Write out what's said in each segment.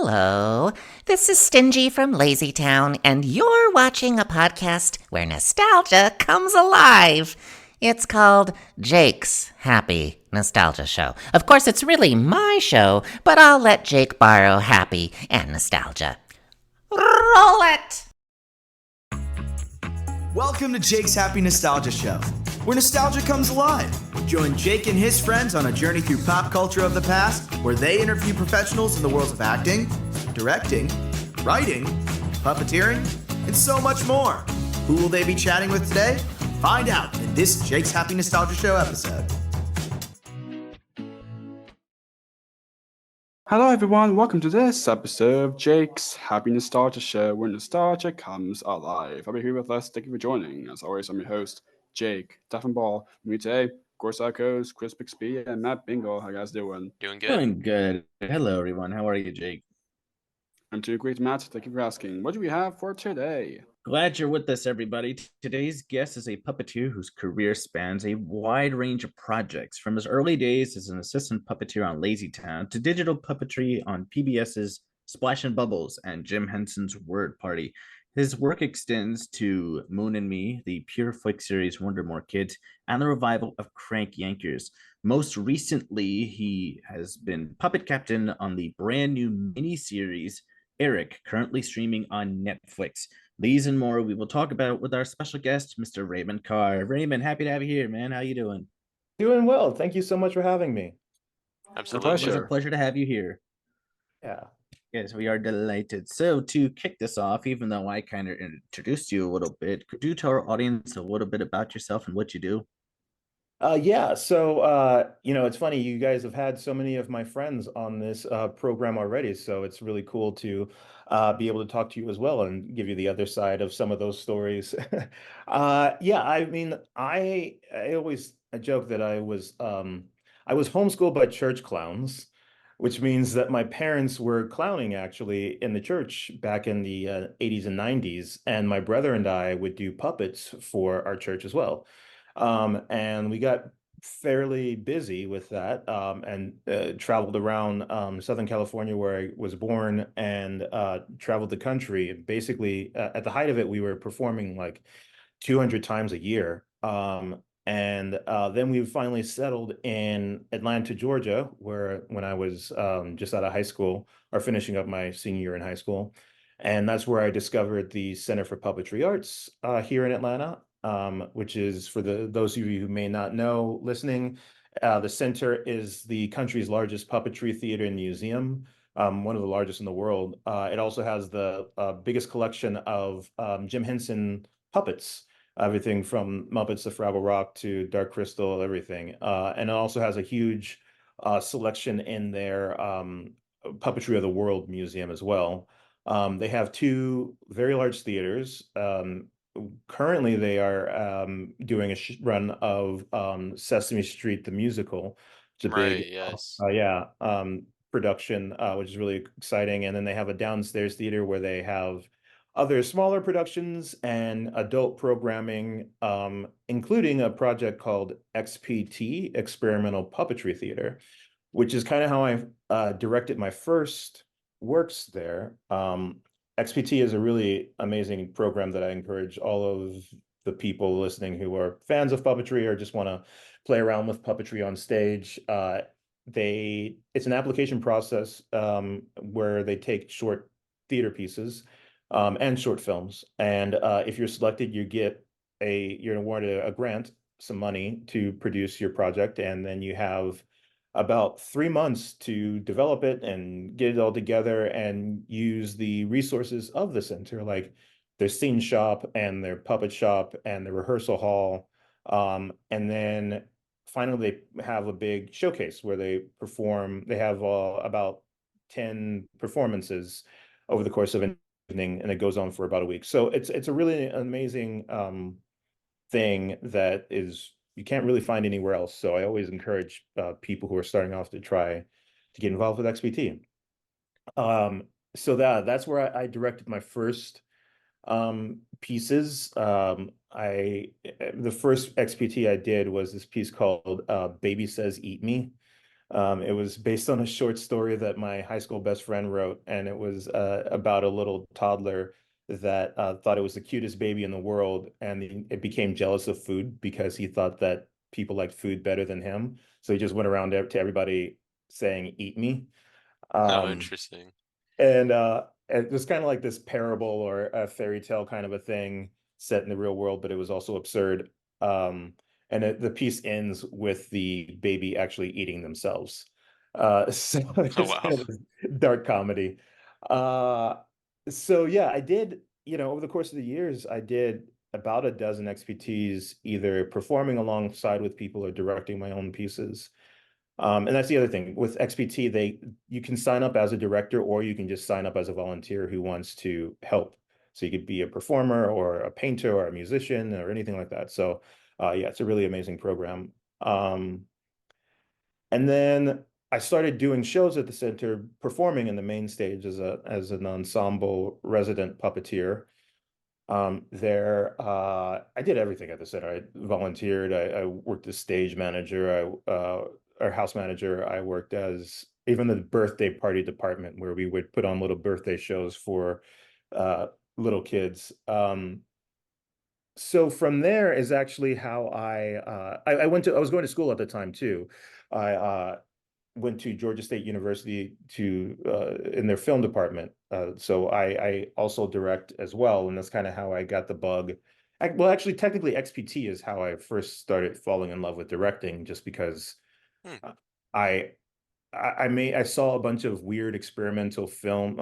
Hello, this is Stingy from LazyTown, and you're watching a podcast where nostalgia comes alive. It's called Jake's Happy Nostalgia Show. Of course, it's really my show, but I'll let Jake borrow happy and nostalgia. Roll it! Welcome to Jake's Happy Nostalgia Show, where nostalgia comes alive. Join Jake and his friends on a journey through pop culture of the past, where they interview professionals in the worlds of acting, directing, writing, puppeteering, and so much more. Who will they be chatting with today? Find out in this Jake's Happy Nostalgia Show episode. Hello everyone, welcome to this episode of Jake's Happy Nostalgia Show, where nostalgia comes alive. I'll be here with us. Thank you for joining. As always, I'm your host, Jake Ball. With me today, of course, our co-hosts, Chris Bixby and Matt Bingle. How you guys doing? Doing good. Doing good. Hello, everyone. How are you, Jake? I'm doing great, Matt. Thank you for asking. What do we have for today? Glad you're with us, everybody. Today's guest is a puppeteer whose career spans a wide range of projects, from his early days as an assistant puppeteer on LazyTown to digital puppetry on PBS's Splash and Bubbles and Jim Henson's Word Party. His work extends to Moon and Me, the Pure Flick series WonderMore Kids, and the revival of Crank Yankers. Most recently, he has been puppet captain on the brand new miniseries Eric, currently streaming on Netflix. These and more we will talk about with our special guest, Mr. Raymond Carr. Raymond, happy to have you here, man. How you doing? Doing well. Thank you so much for having me. Absolutely. It's a pleasure to have you here. Yeah. Yes, we are delighted. So to kick this off, even though I kind of introduced you a little bit, could you tell our audience a little bit about yourself and what you do? It's funny, you guys have had so many of my friends on this program already, so it's really cool to be able to talk to you as well and give you the other side of some of those stories. I always joke that I was homeschooled by church clowns, which means that my parents were clowning actually in the church back in the 80s and 90s, and my brother and I would do puppets for our church as well. And we got fairly busy with that, and traveled around Southern California where I was born, and traveled the country. Basically, at the height of it, we were performing like 200 times a year. Then we finally settled in Atlanta, Georgia, where when I was just out of high school or finishing up my senior year in high school. And that's where I discovered the Center for Puppetry Arts here in Atlanta, which is, for those of you who may not know listening, the center is the country's largest puppetry theater and museum, one of the largest in the world. It also has the biggest collection of Jim Henson puppets, everything from Muppets to Fraggle Rock to Dark Crystal, everything. And it also has a huge selection in their Puppetry of the World Museum as well. They have two very large theaters. Currently, they are doing a run of Sesame Street the musical. It's a Right, big, yes. production, which is really exciting. And then they have a downstairs theater where they have other smaller productions and adult programming, including a project called XPT, Experimental Puppetry Theater, which is kind of how I directed my first works there. XPT is a really amazing program that I encourage all of the people listening who are fans of puppetry or just want to play around with puppetry on stage. It's an application process where they take short theater pieces and short films, and if you're selected, you're awarded a grant, some money to produce your project, and then you have about 3 months to develop it and get it all together and use the resources of the center, like their scene shop and their puppet shop and the rehearsal hall. And then finally, they have a big showcase where they perform. They have about 10 performances over the course of an evening, and it goes on for about a week. So it's a really amazing thing that is you can't really find anywhere else. So I always encourage people who are starting off to try to get involved with XPT. So that's where I directed my first pieces. The first XPT I did was this piece called Baby Says Eat Me. It was based on a short story that my high school best friend wrote, and it was about a little toddler that thought it was the cutest baby in the world, and it became jealous of food because he thought that people liked food better than him. So he just went around to everybody saying, "Eat me." Oh, Um, interesting. and it was kind of like this parable or a fairy tale kind of a thing set in the real world, but it was also absurd. Um, and the piece ends with the baby actually eating themselves. So Oh, it's wow. kind of this dark comedy. Uh, so yeah, I did, over the course of the years, I did about a dozen XPTs, either performing alongside with people or directing my own pieces. And that's the other thing with XPT, you can sign up as a director or you can just sign up as a volunteer who wants to help. So you could be a performer or a painter or a musician or anything like that. So yeah, it's a really amazing program. And then I started doing shows at the center, performing in the main stage as an ensemble resident puppeteer. I did everything at the center. I volunteered. I worked as stage manager. Or house manager. I worked as even the birthday party department where we would put on little birthday shows for uh, little kids. So from there is actually how I was going to school at the time too. I went to Georgia State University to in their film department. So I also direct as well, and that's kind of how I got the bug. Well, actually, technically, XPT is how I first started falling in love with directing, just because Hmm. uh, I I saw a bunch of weird experimental film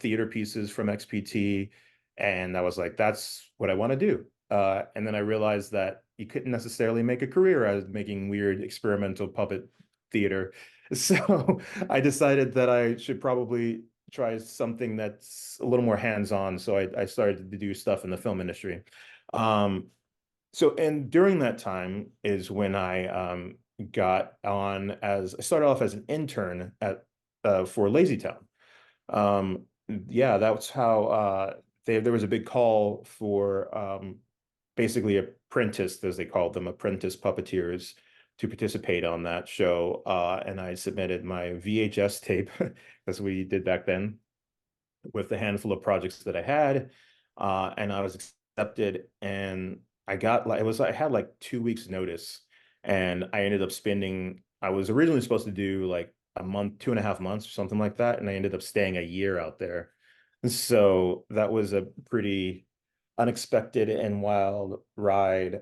theater pieces from XPT, and I was like, that's what I want to do. And then I realized that you couldn't necessarily make a career out of making weird experimental puppet theater. So I decided that I should probably try something that's a little more hands-on. So I started to do stuff in the film industry. Um, and during that time is when I I started off as an intern at for LazyTown. Um, yeah, that's how there was a big call for basically apprentice, as they called them, apprentice puppeteers to participate on that show. And I submitted my VHS tape, as we did back then, with the handful of projects that I had, and I was accepted. And I got like I had like 2 weeks notice, and I ended up spending. I was originally supposed to do like a month, 2.5 months, or something like that, and I ended up staying a year out there. So that was a pretty unexpected and wild ride.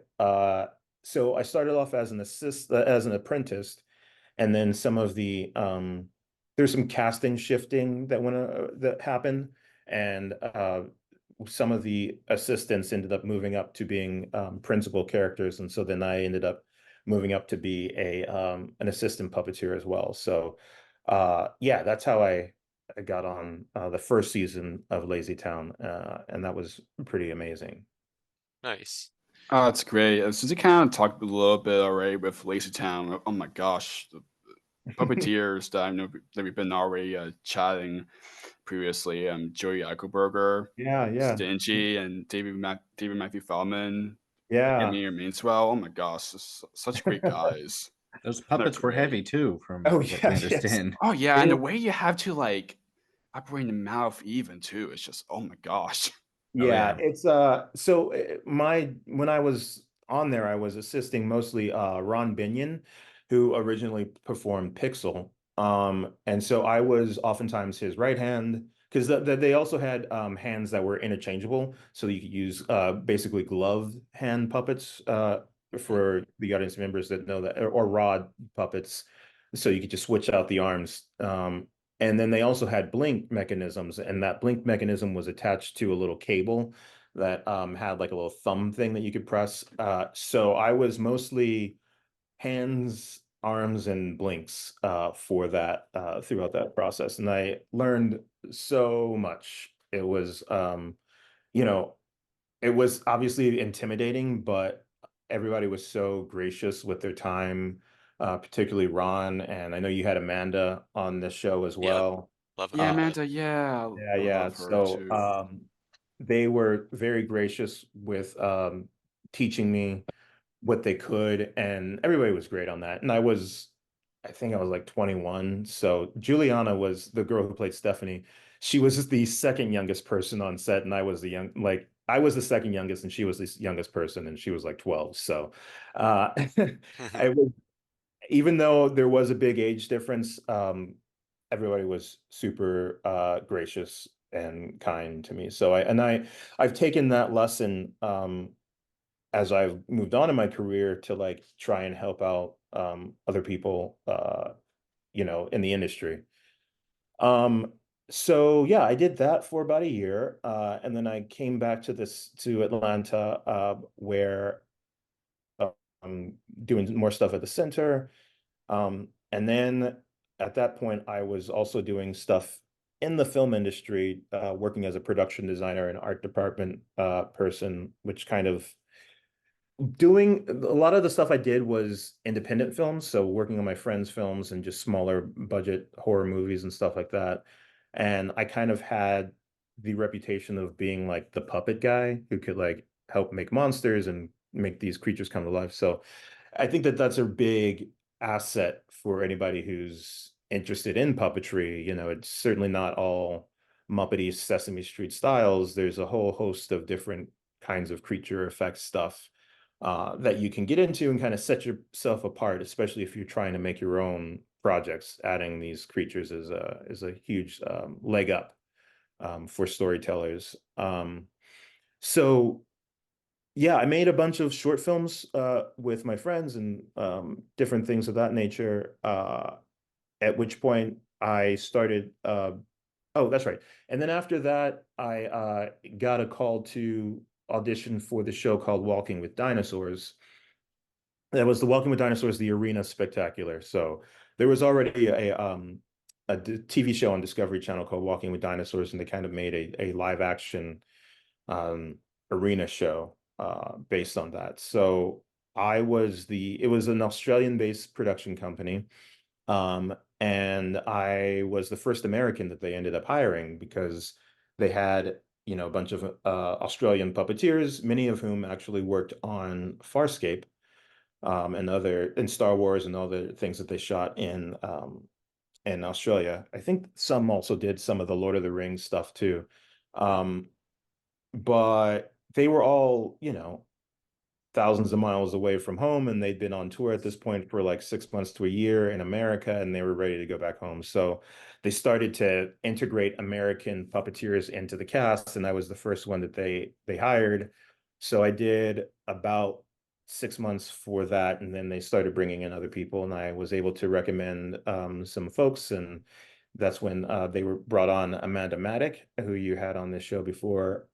So I started off as as an apprentice, and then some of the there's some casting shifting that happened, and some of the assistants ended up moving up to being principal characters, and so then I ended up moving up to be a an assistant puppeteer as well. So yeah, that's how I got on the first season of LazyTown, and that was pretty amazing. Nice. Oh, that's great. Since you kind of talked a little bit already with LazyTown, oh my gosh, the puppeteers that I know that we've been already chatting previously, Joey Eichelberger, Yeah, yeah, Stingy, and David Matthew Feldman, yeah. Amir Mainswell. Oh my gosh, such great guys. Those They're puppets were great. heavy too, from Oh what we yeah, yes. understand. Oh yeah, They and the were way you have to like operate the mouth even too, it's just oh my gosh. Oh Yeah, yeah. it's my when I was on there, I was assisting mostly Ron Binion, who originally performed Pixel. And so I was oftentimes his right hand, because they also had hands that were interchangeable, so you could use basically gloved hand puppets Hmm. for the audience members that know that, or rod puppets, so you could just switch out the arms. And then they also had blink mechanisms, and that blink mechanism was attached to a little cable that had like a little thumb thing that you could press. So I was mostly hands, arms, and blinks for that throughout that process, and I learned so much. You know, it was obviously intimidating, but everybody was so gracious with their time, particularly Ron. And I know you had Amanda on this show as Yep. well. Love Yeah, Uh, Amanda. Amanda. Yeah, yeah, I yeah. love her So too. they were very gracious with teaching me what they could, and everybody was great on that. And I was I think I was like 21. So Juliana was the girl who played Stephanie. She was the second youngest person on set, and I was I was the second youngest, and she was the youngest person, and she was like 12. So, I was, even though there was a big age difference, everybody was super gracious and kind to me. So I've taken that lesson as I've moved on in my career to like try and help out other people in the industry. Um, so yeah, I did that for about a year, and then I came back to Atlanta, where I'm doing more stuff at the center. And then at that point, I was also doing stuff in the film industry, working as a production designer and art department person, which kind of doing a lot of the stuff I did was independent films, so working on my friends' films and just smaller budget horror movies and stuff like that. And I kind of had the reputation of being like the puppet guy who could like help make monsters and make these creatures come to life. So I think that that's a big asset for anybody who's interested in puppetry. It's certainly not all Muppety Sesame Street styles. There's a whole host of different kinds of creature effects stuff that you can get into and kind of set yourself apart, especially if you're trying to make your own projects. Adding these creatures is a huge leg up for storytellers. So yeah, I made a bunch of short films with my friends and different things of that nature. At which point I started. Oh, that's right. And then after that, I got a call to audition for the show called Walking with Dinosaurs. That was the Walking with Dinosaurs, the Arena Spectacular. So there was already a TV show on Discovery Channel called Walking with Dinosaurs, and they kind of made a live action arena show based on that. So it was an Australian-based production company. And I was the first American that they ended up hiring because they had, a bunch of Australian puppeteers, many of whom actually worked on Farscape, and Star Wars and all the things that they shot in Australia. I think some also did some of the Lord of the Rings stuff too. Um, but they were all, thousands of miles away from home, and they'd been on tour at this point for like 6 months to a year in America, and they were ready to go back home. So they started to integrate American puppeteers into the cast, and I was the first one that they hired. So I did about 6 months for that, and then they started bringing in other people, and I was able to recommend some folks, and that's when they were brought on Amanda Maddock, who you had on this show before.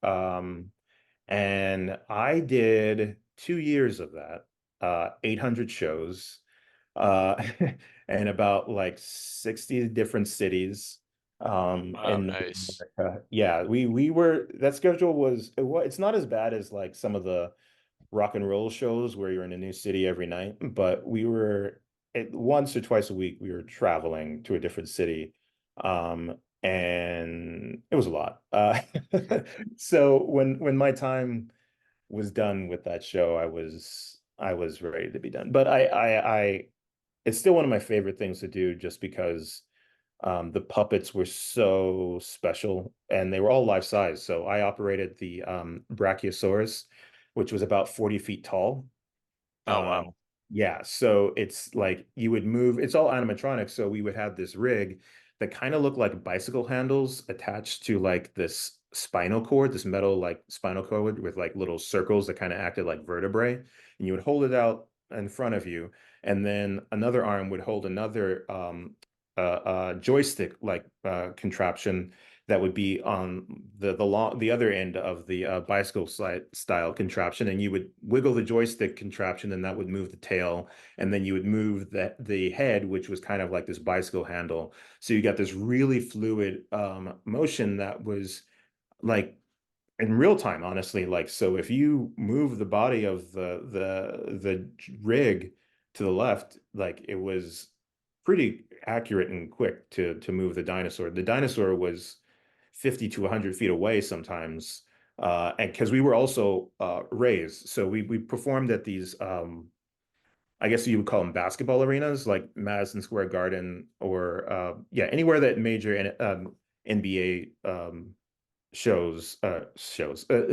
And I did 2 years of that, 800 shows, uh, and about like 60 different cities Wow, in North nice. America. Yeah, we were that schedule it's not as bad as like some of the rock and roll shows where you're in a new city every night, but we were once or twice a week we were traveling to a different city. And it was a lot. So when my time was done with that show, I was ready to be done. But it's still one of my favorite things to do just because the puppets were so special and they were all life size. So I operated the Brachiosaurus, which was about 40 feet tall. Oh, wow. Yeah, so it's like you would move, it's all animatronic. So we would have this rig that kind of looked like bicycle handles attached to like this spinal cord, this metal like spinal cord with like little circles that kind of acted like vertebrae. And you would hold it out in front of you, and then another arm would hold another joystick like contraption that would be on the other end of the bicycle style contraption, and you would wiggle the joystick contraption, and that would move the tail, and then you would move the head, which was kind of like this bicycle handle. So you got this really fluid motion that was like in real time, honestly. Like, so if you move the body of the rig to the left, like it was pretty accurate and quick to move the dinosaur. The dinosaur was 50 to 100 feet away sometimes. And because we were also raised, so we performed at these I guess you would call them basketball arenas, like Madison Square Garden or anywhere that major NBA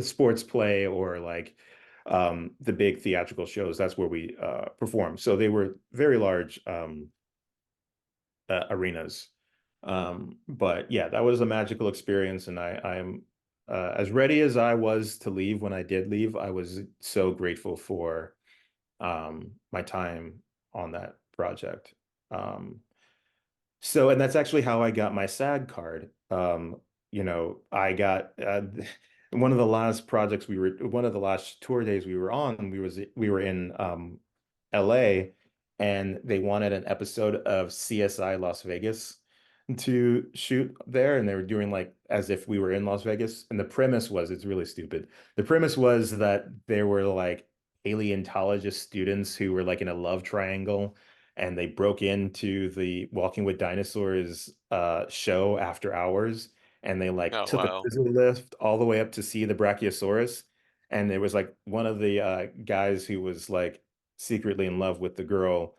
sports play or like the big theatrical shows. That's where we perform. So they were very large arenas. But yeah, that was a magical experience, and I'm as ready as I was to leave when I did leave. I was so grateful for my time on that project. And that's actually how I got my SAG card. I got one of the last projects one of the last tour days we were on, we were in LA, and they wanted an episode of CSI Las Vegas to shoot there, and they were doing like as if we were in Las Vegas. And the premise was, it's really stupid. The premise was that there were like paleontologist students who were like in a love triangle, and they broke into the Walking with Dinosaurs show after hours, and they like Oh took a wow. scissor lift all the way up to see the Brachiosaurus. And there was like one of the guys who was like secretly in love with the girl.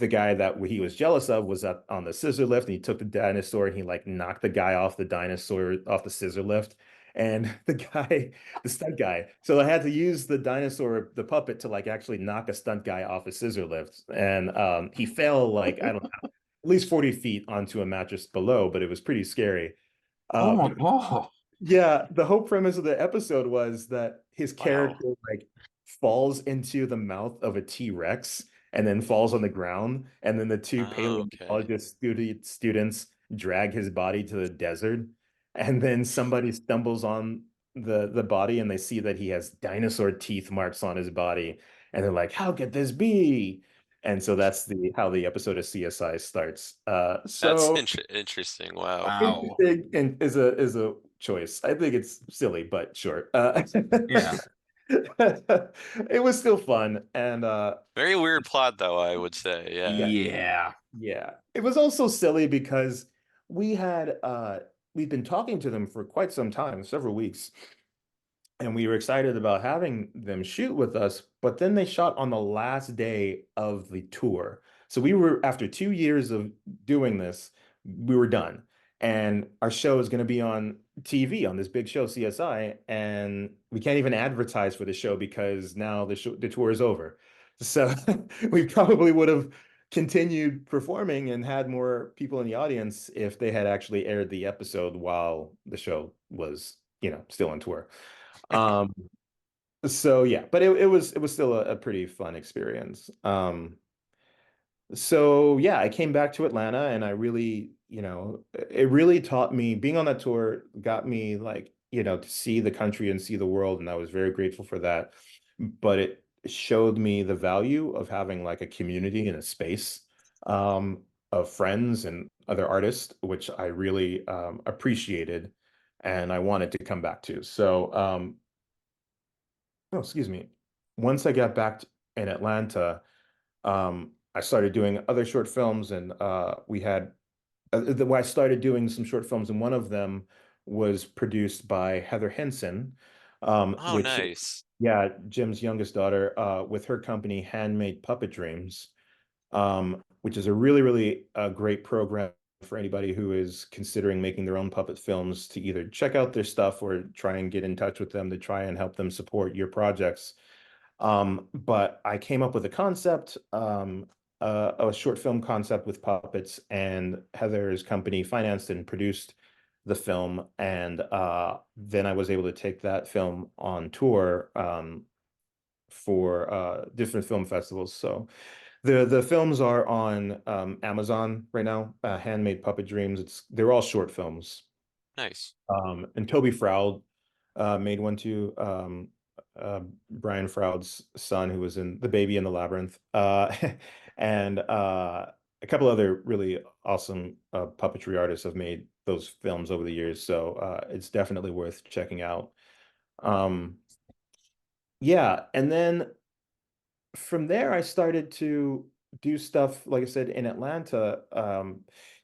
The guy that he was jealous of was up on the scissor lift, and he took the dinosaur and he like knocked the guy off the dinosaur off the scissor lift. And the stunt guy, so I had to use the dinosaur, the puppet, to like actually knock a stunt guy off a scissor lift. And he fell like, I don't know, at least 40 feet onto a mattress below, but it was pretty scary. Oh my But God. yeah, the whole premise of the episode was that his Wow. character like falls into the mouth of a T-Rex and then falls on the ground, and then the two Oh, okay. paleontologist students drag his body to the desert, and then somebody stumbles on the body and they see that he has dinosaur teeth marks on his body, and they're like, "How could this be?" And so that's the how the episode of CSI starts. That's So interesting. Wow. Wow. interesting and is a choice. I think it's silly, but sure. Yeah. It was still fun, and Very weird plot though, I would say. Yeah. yeah, Yeah. yeah. It was also silly because we had we've been talking to them for quite some time, several weeks, and we were excited about having them shoot with us, but then they shot on the last day of the tour. So we were, after 2 years of doing this, we were done. And our show is going to be on TV on this big show, CSI, and we can't even advertise for the show because now the tour is over. So we probably would have continued performing and had more people in the audience if they had actually aired the episode while the show was, still on tour. Um, so yeah, but it was still a pretty fun experience. So yeah, I came back to Atlanta, and I really, it really taught me, being on that tour got me like, to see the country and see the world, and I was very grateful for that. But it showed me the value of having like a community and a space of friends and other artists, which I really appreciated and I wanted to come back to. So oh, excuse me. Once I got back in Atlanta, I started doing other short films, and I started doing some short films, and one of them was produced by Heather Henson, Oh, which, nice. yeah, Jim's youngest daughter, with her company Handmade Puppet Dreams, which is a really, really great program for anybody who is considering making their own puppet films, to either check out their stuff or try and get in touch with them to try and help them support your projects. But I came up with a concept, a short film concept with puppets, and Heather's company financed and produced the film. And then I was able to take that film on tour for different film festivals. So the films are on Amazon right now. Handmade Puppet Dreams. They're all short films. Nice. And Toby Froud made one too. Brian Froud's son, who was in The Baby in the Labyrinth, and a couple other really awesome puppetry artists have made those films over the years. So it's definitely worth checking out. Um, yeah, and then from there, I started to do stuff, like I said, in Atlanta.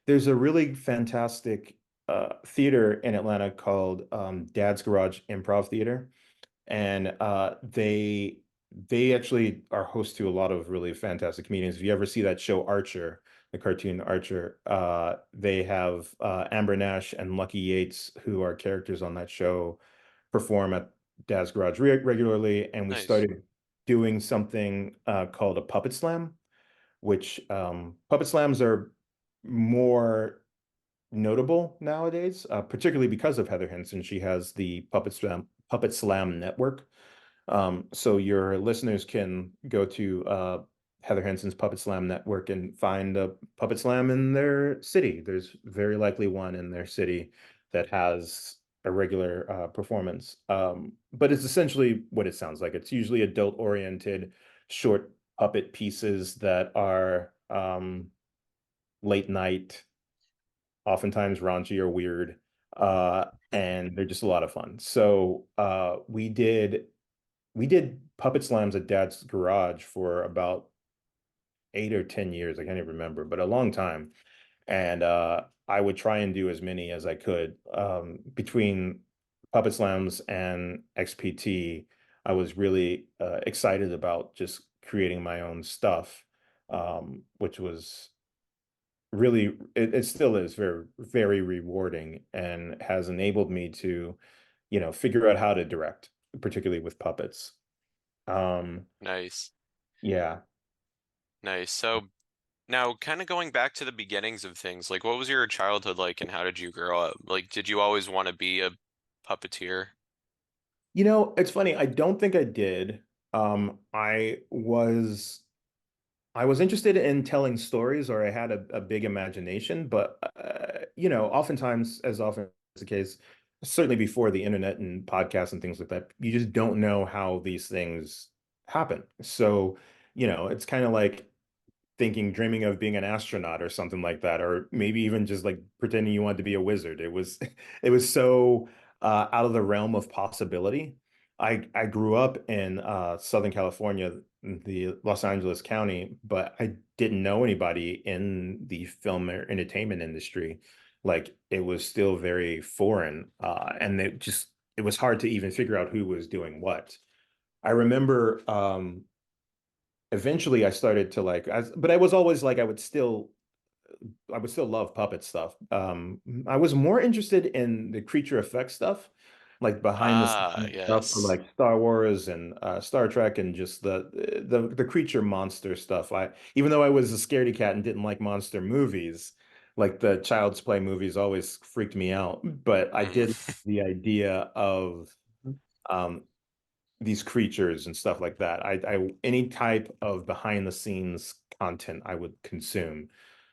There's a really fantastic theater in Atlanta called Dad's Garage Improv Theater, and they actually are host to a lot of really fantastic comedians. If you ever see that show Archer, the cartoon Archer, they have Amber Nash and Lucky Yates, who are characters on that show, perform at Dad's Garage regularly, and we Nice. started doing something called a puppet slam, which puppet slams are more notable nowadays, particularly because of Heather Henson. She has the Puppet Slam Network. So your listeners can go to Heather Henson's Puppet Slam Network and find a Puppet Slam in their city. There's very likely one in their city that has a regular performance. But it's essentially what it sounds like. It's usually adult-oriented, short puppet pieces that are late night, oftentimes raunchy or weird, and they're just a lot of fun. So we did puppet slams at Dad's Garage for about 8 or 10 years. I can't even remember, but a long time. And I would try and do as many as I could. Between puppet slams and XPT, I was really excited about just creating my own stuff, which was really, it still is very, very rewarding and has enabled me to, figure out how to direct, particularly with puppets. Nice. Yeah. Nice. So now kind of going back to the beginnings of things, like what was your childhood like and how did you grow up? Like, did you always want to be a puppeteer? It's funny. I don't think I did. I was interested in telling stories, or I had a big imagination, but oftentimes, as often is the case, certainly before the internet and podcasts and things like that, you just don't know how these things happen. So, it's kind of like dreaming of being an astronaut or something like that, or maybe even just like pretending you wanted to be a wizard. It was it was so out of the realm of possibility. I grew up in Southern California, the Los Angeles County, but I didn't know anybody in the film or entertainment industry. Like, it was still very foreign, and it was hard to even figure out who was doing what. I remember eventually I started to but I was always like, I would still love puppet stuff. I was more interested in the creature effect stuff, like behind the Ah, scenes stuff for yes. like Star Wars and Star Trek, and just the creature monster stuff. Even though I was a scaredy cat and didn't like monster movies, like the Child's Play movies always freaked me out. But I Mm. did the idea of um, these creatures and stuff like that. Any type of behind the scenes content I would consume.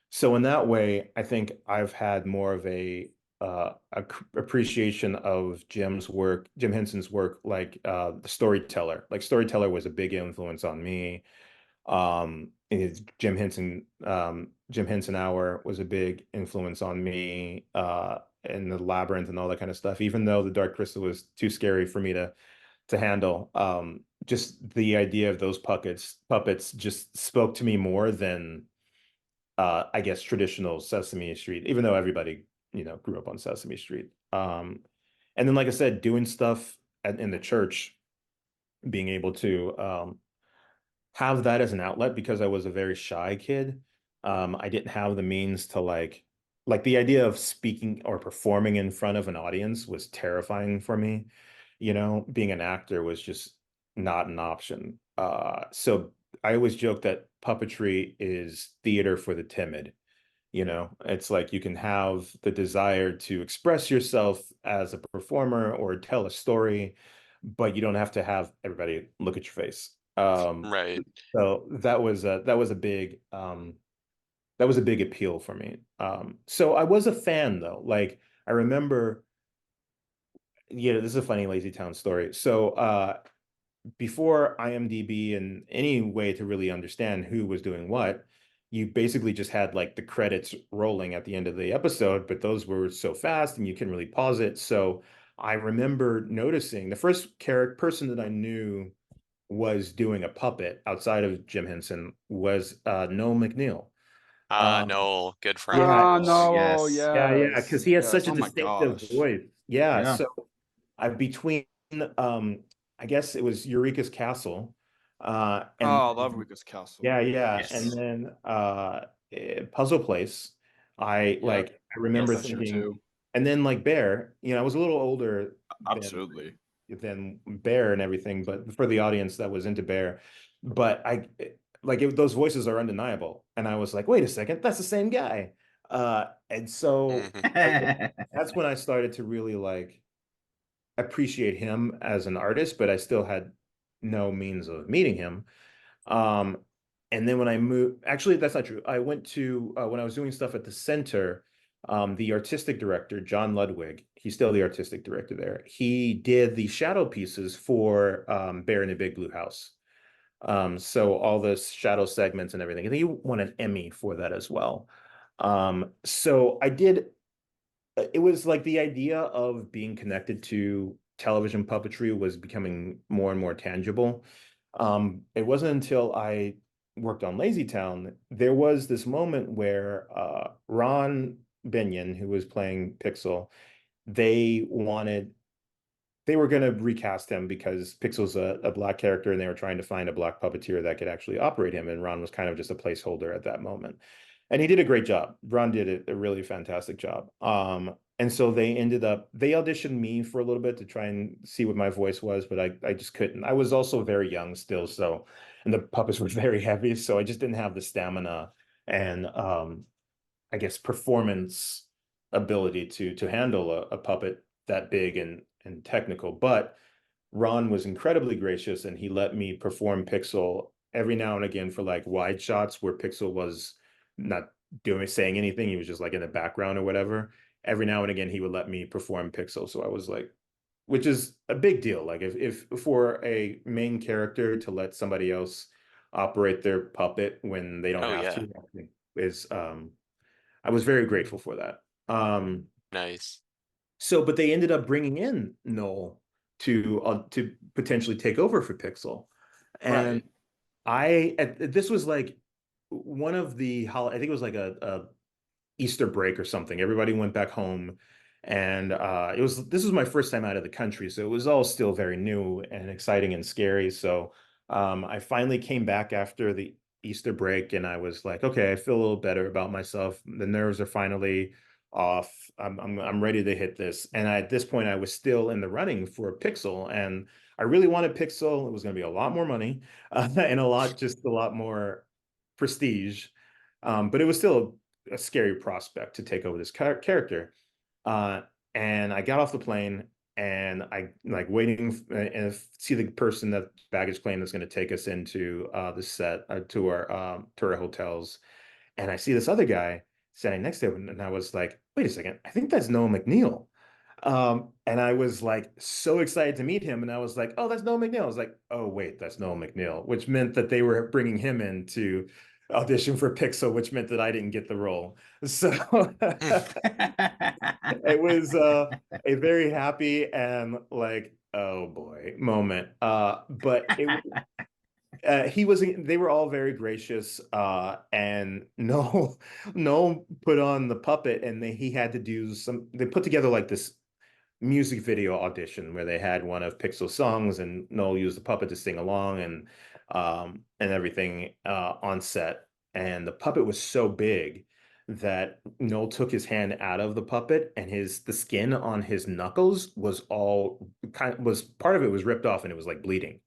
So in that way, I think I've had more of appreciation of Jim Henson's work, like the storyteller. Like, storyteller was a big influence on me. Jim Henson Hour was a big influence on me. And the Labyrinth and all that kind of stuff. Even though the Dark Crystal was too scary for me to handle. Just the idea of those puppets just spoke to me more than I guess traditional Sesame Street, even though everybody, grew up on Sesame Street. And then, like I said, doing stuff in the church, being able to have that as an outlet, because I was a very shy kid. I didn't have the means to like the idea of speaking or performing in front of an audience was terrifying for me. Being an actor was just not an option. So I always joke that puppetry is theater for the timid. It's like you can have the desire to express yourself as a performer or tell a story, but you don't have to have everybody look at your face. Right. So that was a big appeal for me. So I was a fan, though. Like, I remember, this is a funny LazyTown story. So before IMDb and any way to really understand who was doing what, you basically just had like the credits rolling at the end of the episode, but those were so fast and you couldn't really pause it. So I remember noticing the first person that I knew was doing a puppet outside of Jim Henson was Noel McNeil. Ah, Um, Noel, good friend yeah, Ah, Noel. no, Yes. yeah, because yes, he has yes. such a Oh my distinctive gosh. voice. Yeah, Yeah. so I between I guess it was Eureka's Castle, Oh, And I love Rico's Castle. yeah. And Yes. then Puzzle Place. I Yep. remember Love that show thinking, too. and then like Bear, I was a little older Absolutely. than Bear and everything, but for the audience that was into Bear, but those voices are undeniable, and I was like, wait a second, that's the same guy. And so that's when I started to really like appreciate him as an artist, but I still had no means of meeting him. Um, and then when I moved, actually, that's not true. I went to when I was doing stuff at the center, the artistic director, John Ludwig, he's still the artistic director there. He did the shadow pieces for Bear in the Big Blue House. So all the shadow segments and everything. I think he won an Emmy for that as well. So I did it was like the idea of being connected to television puppetry was becoming more and more tangible. It wasn't until I worked on LazyTown, there was this moment where Ron Binion, who was playing Pixel, they wanted they were going to recast him because Pixel's a black character and they were trying to find a black puppeteer that could actually operate him. And Ron was kind of just a placeholder at that moment. And he did a great job. Ron did a really fantastic job. And so they auditioned me for a little bit to try and see what my voice was, but I just couldn't. I was also very young still. So, and the puppets were very heavy. So I just didn't have the stamina and I guess performance ability to handle a puppet that big and technical. But Ron was incredibly gracious and he let me perform Pixel every now and again for like wide shots where Pixel was not saying anything. He was just like in the background or whatever. Every now and again he would let me perform Pixel. So I was like, which is a big deal. Like if for a main character to let somebody else operate their puppet when they don't Oh have yeah. to is I was very grateful for that. Nice. So, but they ended up bringing in Noel to potentially take over for Pixel, and this was like one of the I think it was like a Easter break or something. Everybody went back home, and this was my first time out of the country, so it was all still very new and exciting and scary. So I finally came back after the Easter break, and I was like, okay, I feel a little better about myself. The nerves are finally off. I'm ready to hit this. And at this point, I was still in the running for Pixel, and I really wanted Pixel. It was going to be a lot more money, and a lot more prestige. But it was still a scary prospect to take over this character. And I got off the plane and I like waiting and see the person that baggage claim that's going to take us into the set to our hotels. And I see this other guy standing next to him, and I was like, wait a second, I think that's Noah McNeil. And I was like so excited to meet him, and I was like, oh, that's Noah McNeil. I was like, oh wait, that's Noah McNeil, which meant that they were bringing him in to audition for Pixel, which meant that I didn't get the role. So it was a very happy and like, oh boy, moment. But they were all very gracious, and no put on the puppet, and he had to do they put together like this music video audition where they had one of Pixel's songs and Noel used the puppet to sing along and everything on set. And the puppet was so big that Noel took his hand out of the puppet and the skin on his knuckles was part of it was ripped off and it was like bleeding.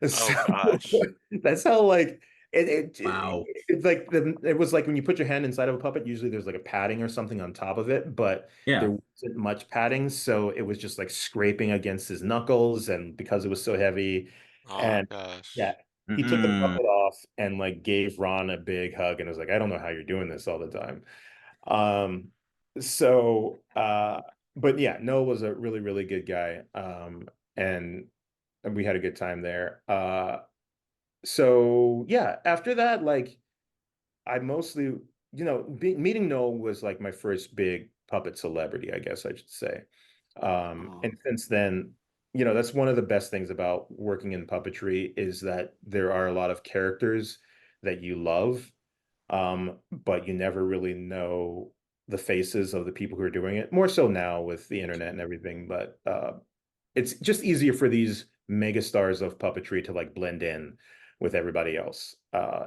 So Oh gosh. that's how like Wow. it's like it was like when you put your hand inside of a puppet, usually there's like a padding or something on top of it, but Yeah. there wasn't much padding, so it was just like scraping against his knuckles, and because it was so heavy, Oh and yeah, gosh. he took the Mm-mm. puppet off and like gave Ron a big hug and was like, I don't know how you're doing this all the time. Um, so but yeah, Noah was a really, really good guy. And we had a good time there. So yeah, after that, like I mostly, meeting Noel was like my first big puppet celebrity, I guess I should say. And since then, that's one of the best things about working in puppetry is that there are a lot of characters that you love, but you never really know the faces of the people who are doing it. More so now with the internet and everything, but it's just easier for these mega stars of puppetry to like blend in. with everybody else.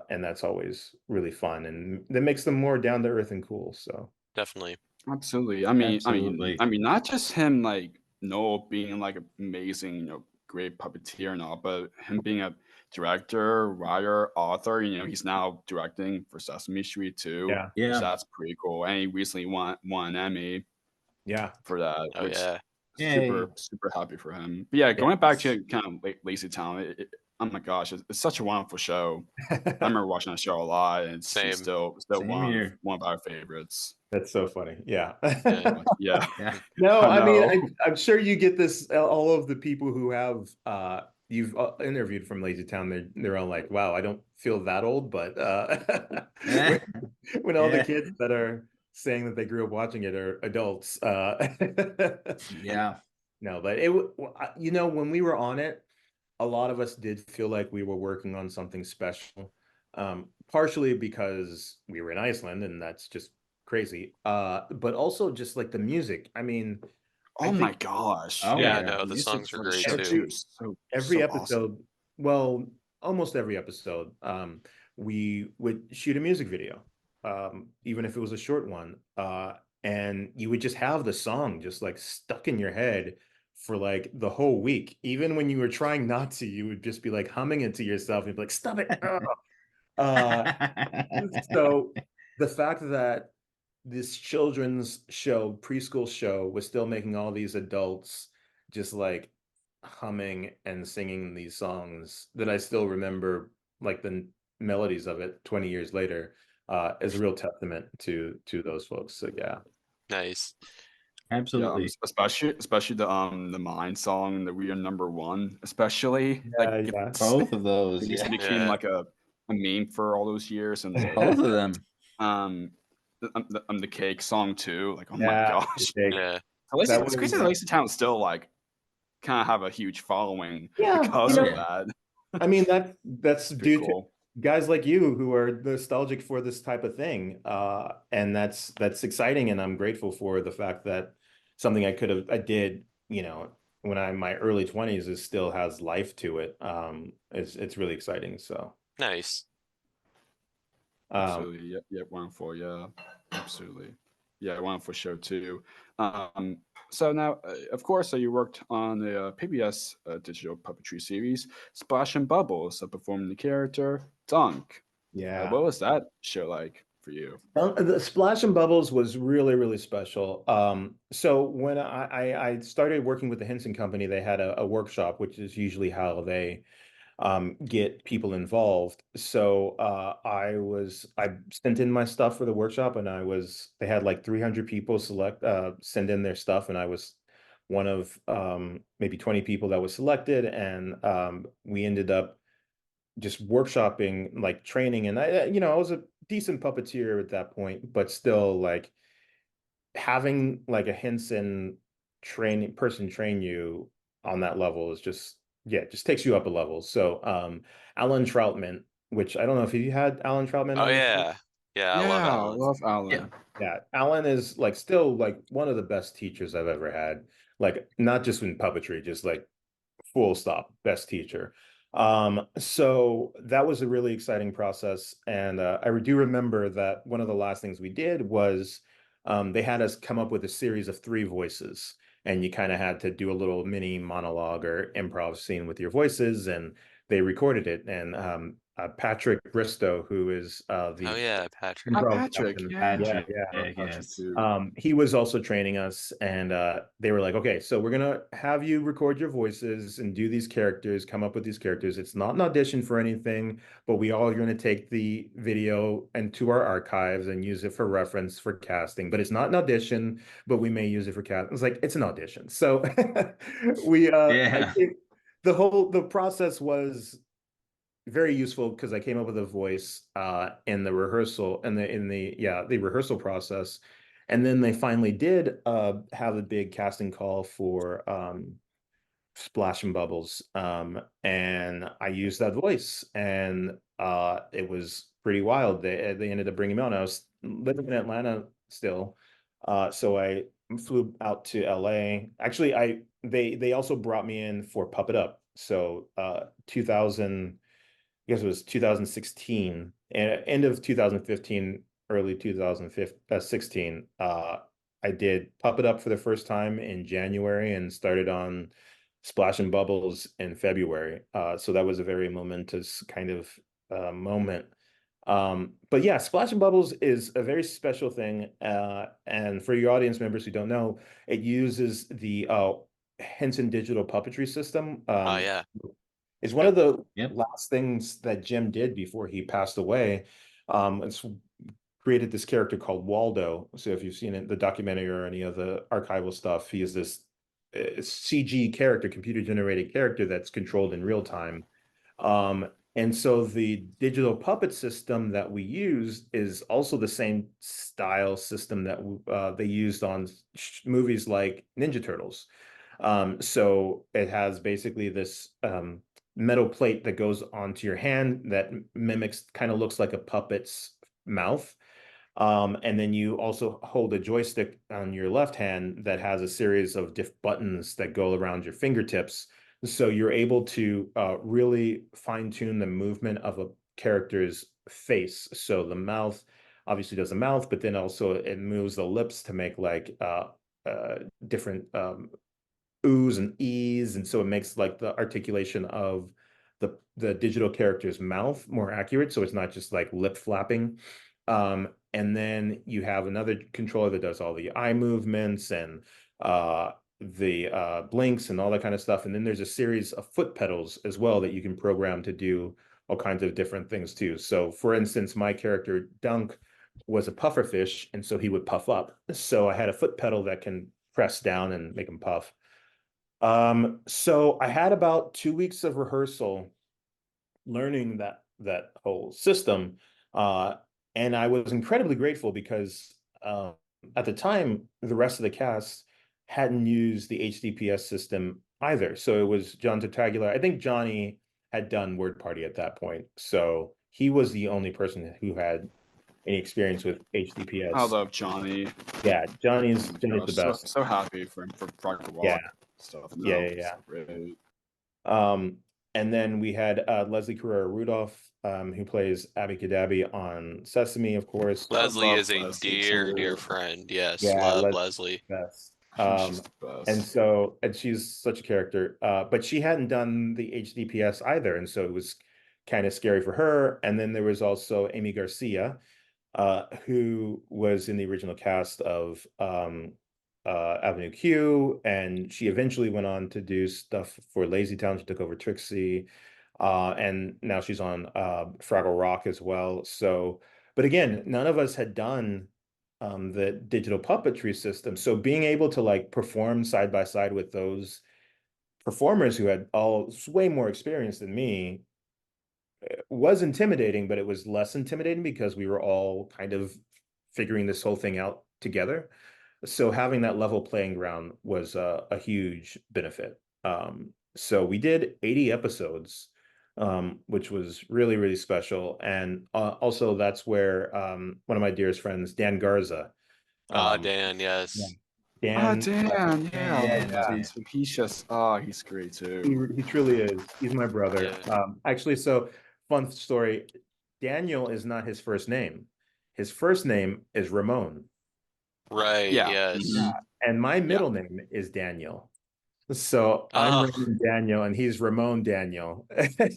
And that's always really fun, and that makes them more down to earth and cool. So Definitely. Absolutely. Absolutely. Not just him like Noel being like an amazing, great puppeteer and all, but him being a director, writer, author. He's now directing for Sesame Street too. yeah, So Yeah. that's pretty cool. And he recently won an Emmy yeah, for that, Oh which yeah. Yay. super happy for him. But yeah, going back to kind of Lazy Town, oh my gosh, it's such a wonderful show. I remember watching that show a lot, and it's Same. still Same here. one of our favorites. that's so funny. Yeah. Yeah. Yeah. Yeah. No, I I mean, know. I'm sure you get this. All of the people who have you've interviewed from LazyTown, they're all like, "Wow, I don't feel that old," but when all the Yeah. kids that are saying that they grew up watching it are adults, Yeah. no, but when we were on it, a lot of us did feel like we were working on something special, partially because we were in Iceland and that's just crazy, but also just like the music. I mean, I Oh my think gosh. Oh, Yeah, yeah. no, the Music songs are for the great show too. every So episode, awesome. well, almost every episode, we would shoot a music video, even if it was a short one, and you would just have the song just like stuck in your head for like the whole week. Even when you were trying not to, you would just be like humming it to yourself and be like, "Stop it!" Uh, so the fact that this children's show, preschool show, was still making all these adults just like humming and singing these songs that I still remember, like the melodies of it 20 years later, is a real testament to those folks. So yeah. Nice. Yeah, Absolutely. especially the Mine song, the We Are Number One, especially Yeah, yeah. Both of those. it Yeah. became Yeah. like a meme for all those years, and Both of them. the Cake song too. Like, oh my Yeah, gosh, Yeah. that It's crazy that was Lazy Town still like kind of have a huge following yeah, because Oh, of yeah. that. I mean that's Pretty due to cool. guys like you who are nostalgic for this type of thing, and that's exciting, and I'm grateful for the fact that something I did, when I'm in my early 20s, is still has life to it. It's really exciting. So Nice. Absolutely. Yeah, wonderful. Yeah, absolutely. Yeah, wonderful show too. So now, of course, you worked on the PBS digital puppetry series, Splash and Bubbles, performing the character Dunk. yeah. What was that show like for you? The Splash and Bubbles was really, really special. So when I started working with the Henson company, they had a workshop, which is usually how they get people involved. So I sent in my stuff for the workshop, and they had like 300 people send in their stuff, and I was one of maybe 20 people that was selected, and we ended up just workshopping, like training, and I was a decent puppeteer at that point, but still like having like a Henson train you on that level is just, yeah, it just takes you up a level. So Alan Troutman, which I don't know if you had Alan Troutman Oh on your show. yeah. Yeah, I love Yeah, I Alan. love Yeah. Alan. Yeah, Alan is like still like one of the best teachers I've ever had. Like not just in puppetry, just like full stop, best teacher. So that was a really exciting process. And I do remember that one of the last things we did was they had us come up with a series of 3 voices. And you kind of had to do a little mini monologue or improv scene with your voices. And they recorded it. And Patrick Bristow, who is the Oh yeah, Patrick. Hi, improv Patrick. captain. Yeah, Yeah, Patrick. yeah. love Patrick Yes. too. He was also training us, and they were like, okay, so we're gonna have you record your voices and do these characters, come up with these characters. It's not an audition for anything, but we all are gonna take the video into our archives and use it for reference for casting. But it's not an audition, but we may use it for cast. It's like it's an audition. So Yeah. the process was very useful because I came up with a voice in the rehearsal and the rehearsal process, and then they finally did have a big casting call for Splash and Bubbles, and I used that voice, and it was pretty wild. They ended up bringing me on. I was living in Atlanta still, so I flew out to LA. Actually, they also brought me in for Puppet Up. So 2000. guess it was 2016, and end of 2015, early 2016. I did Puppet Up for the first time in January and started on Splash and Bubbles in February. So that was a very momentous kind of moment. But yeah, Splash and Bubbles is a very special thing. And for your audience members who don't know, it uses the Henson digital puppetry system. Oh yeah. It's one of the Yep. last things that Jim did before he passed away. It's created this character called Waldo. So if you've seen it, the documentary or any of the archival stuff, he is this CG character, computer generated character that's controlled in real time. And so the digital puppet system that we use is also the same style system that they used on movies like Ninja Turtles. So it has basically this metal plate that goes onto your hand that mimics, kind of looks like a puppet's mouth. And then you also hold a joystick on your left hand that has a series of buttons that go around your fingertips. So you're able to really fine tune the movement of a character's face. So the mouth obviously does the mouth, but then also it moves the lips to make like different oohs and e's. And so it makes like the articulation of the digital character's mouth more accurate. So it's not just like lip flapping. And then you have another controller that does all the eye movements and the blinks and all that kind of stuff. And then there's a series of foot pedals as well that you can program to do all kinds of different things too. So for instance, my character Dunk was a puffer fish, and so he would puff up. So I had a foot pedal that can press down and make him puff. So I had about 2 weeks of rehearsal learning that whole system. And I was incredibly grateful because at the time, the rest of the cast hadn't used the HDPS system either. So it was John Tartaglia. I think Johnny had done Word Party at that point. So he was the only person who had any experience with HDPS. I love Johnny. Yeah, Johnny's the best. So happy for him for Rocket Walk Yeah. stuff. Yeah. Great. And then we had Leslie Carrera Rudolph, who plays Abby Cadabby on Sesame, of course. Leslie love is a Leslie, dear, too. dear friend. Yes, Yeah, love Leslie. Best. She's the best. And she's such a character. But she hadn't done the HDPS either, and so it was kind of scary for her. And then there was also Amy Garcia, who was in the original cast of Avenue Q, and she eventually went on to do stuff for LazyTown. She took over Trixie, and now she's on Fraggle Rock as well. So, but again, none of us had done the digital puppetry system. So being able to like perform side by side with those performers who had all way more experience than me was intimidating, but it was less intimidating because we were all kind of figuring this whole thing out together. So having that level playing ground was a huge benefit. So we did 80 episodes, which was really, really special. And also that's where one of my dearest friends, Dan Garza. Dan, yes. Dan, Dan, yeah. He's just, he's great too. He truly is. He's my brother. Yeah. Actually, so fun story. Daniel is not his first name. His first name is Ramon. Right, Yeah. yes. Mhm. And my middle name is Daniel. So I'm Raymond Daniel and he's Ramon Daniel.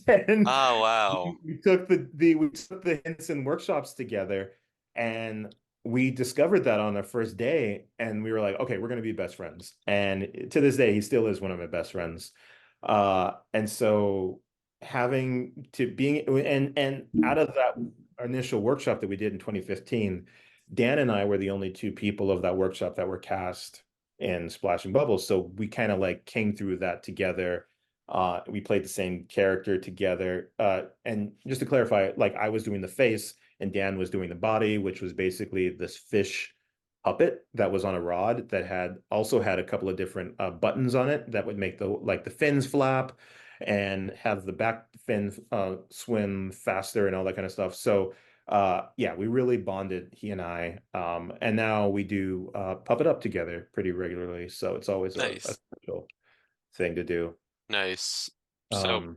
And Oh, wow. we took the Henson workshops together, and we discovered that on our first day, and we were like, okay, we're gonna be best friends. And to this day, he still is one of my best friends. And so having to being and out of that initial workshop that we did in 2015, Dan and I were the only two people of that workshop that were cast in Splash and Bubbles. So we kind of like came through that together. We played the same character together. And just to clarify, like I was doing the face and Dan was doing the body, which was basically this fish puppet that was on a rod that had a couple of different buttons on it that would make the fins flap and have the back fin swim faster and all that kind of stuff. So yeah, we really bonded, he and I. And now we do Puppet Up together pretty regularly. So it's always Nice. a special thing to do. Nice. So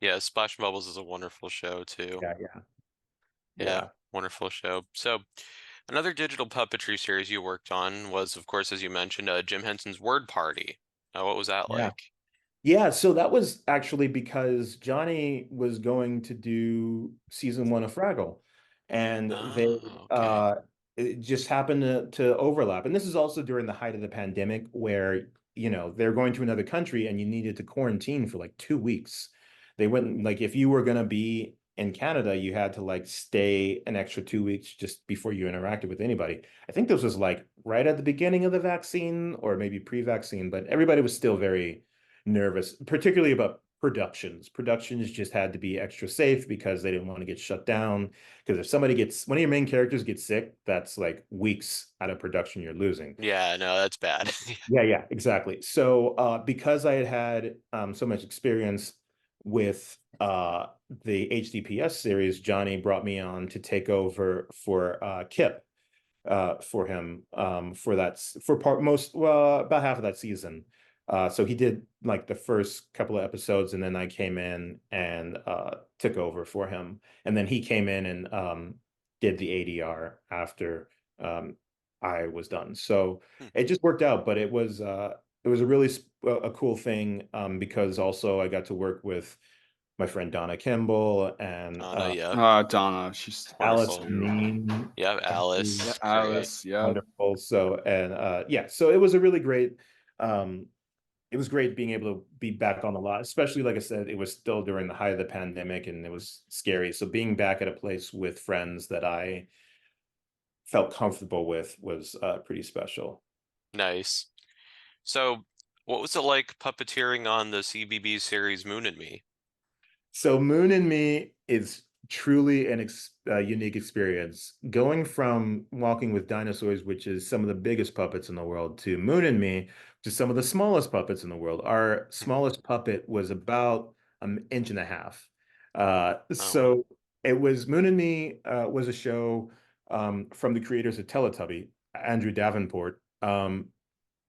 Yeah, Splash and Bubbles is a wonderful show too. Yeah, yeah, Yeah, yeah. wonderful show. So, another digital puppetry series you worked on was, of course, as you mentioned, Jim Henson's Word Party. What was that Yeah. like? Yeah, so that was actually because Johnny was going to do season 1 of Fraggle, and Oh, okay. it just happened to overlap. And this is also during the height of the pandemic where, they're going to another country and you needed to quarantine for like 2 weeks. They wouldn't like if you were going to be in Canada, you had to like stay an extra 2 weeks just before you interacted with anybody. I think this was like right at the beginning of the vaccine or maybe pre-vaccine, but everybody was still very nervous, particularly about productions. Productions just had to be extra safe because they didn't want to get shut down. Because if one of your main characters gets sick, that's like weeks out of production you're losing. Yeah, no, that's bad. Yeah, yeah, exactly. So because I had so much experience with the HDPS series, Johnny brought me on to take over for Kip for him for part most about half of that season. So he did like the first couple of episodes, and then I came in and took over for him, and then he came in and did the ADR after I was done. So Hmm. it just worked out, but it was a really a cool thing because also I got to work with my friend Donna Kimball and Oh, no, yeah, Donna, she's Alice wonderful. too. Neen. Yeah, Yeah, Alice, great. Alice. Yeah. Wonderful. So and yeah, so it was a really great it was great being able to be back on the lot, especially like I said, it was still during the height of the pandemic and it was scary. So being back at a place with friends that I felt comfortable with was pretty special. Nice. So, what was it like puppeteering on the CBB series Moon and Me? So Moon and Me is truly an unique experience. Going from Walking with Dinosaurs, which is some of the biggest puppets in the world, to Moon and Me, which is some of the smallest puppets in the world. Our smallest puppet was about an inch and a half. Oh, wow. So it was Moon and Me was a show from the creators of Teletubby, Andrew Davenport.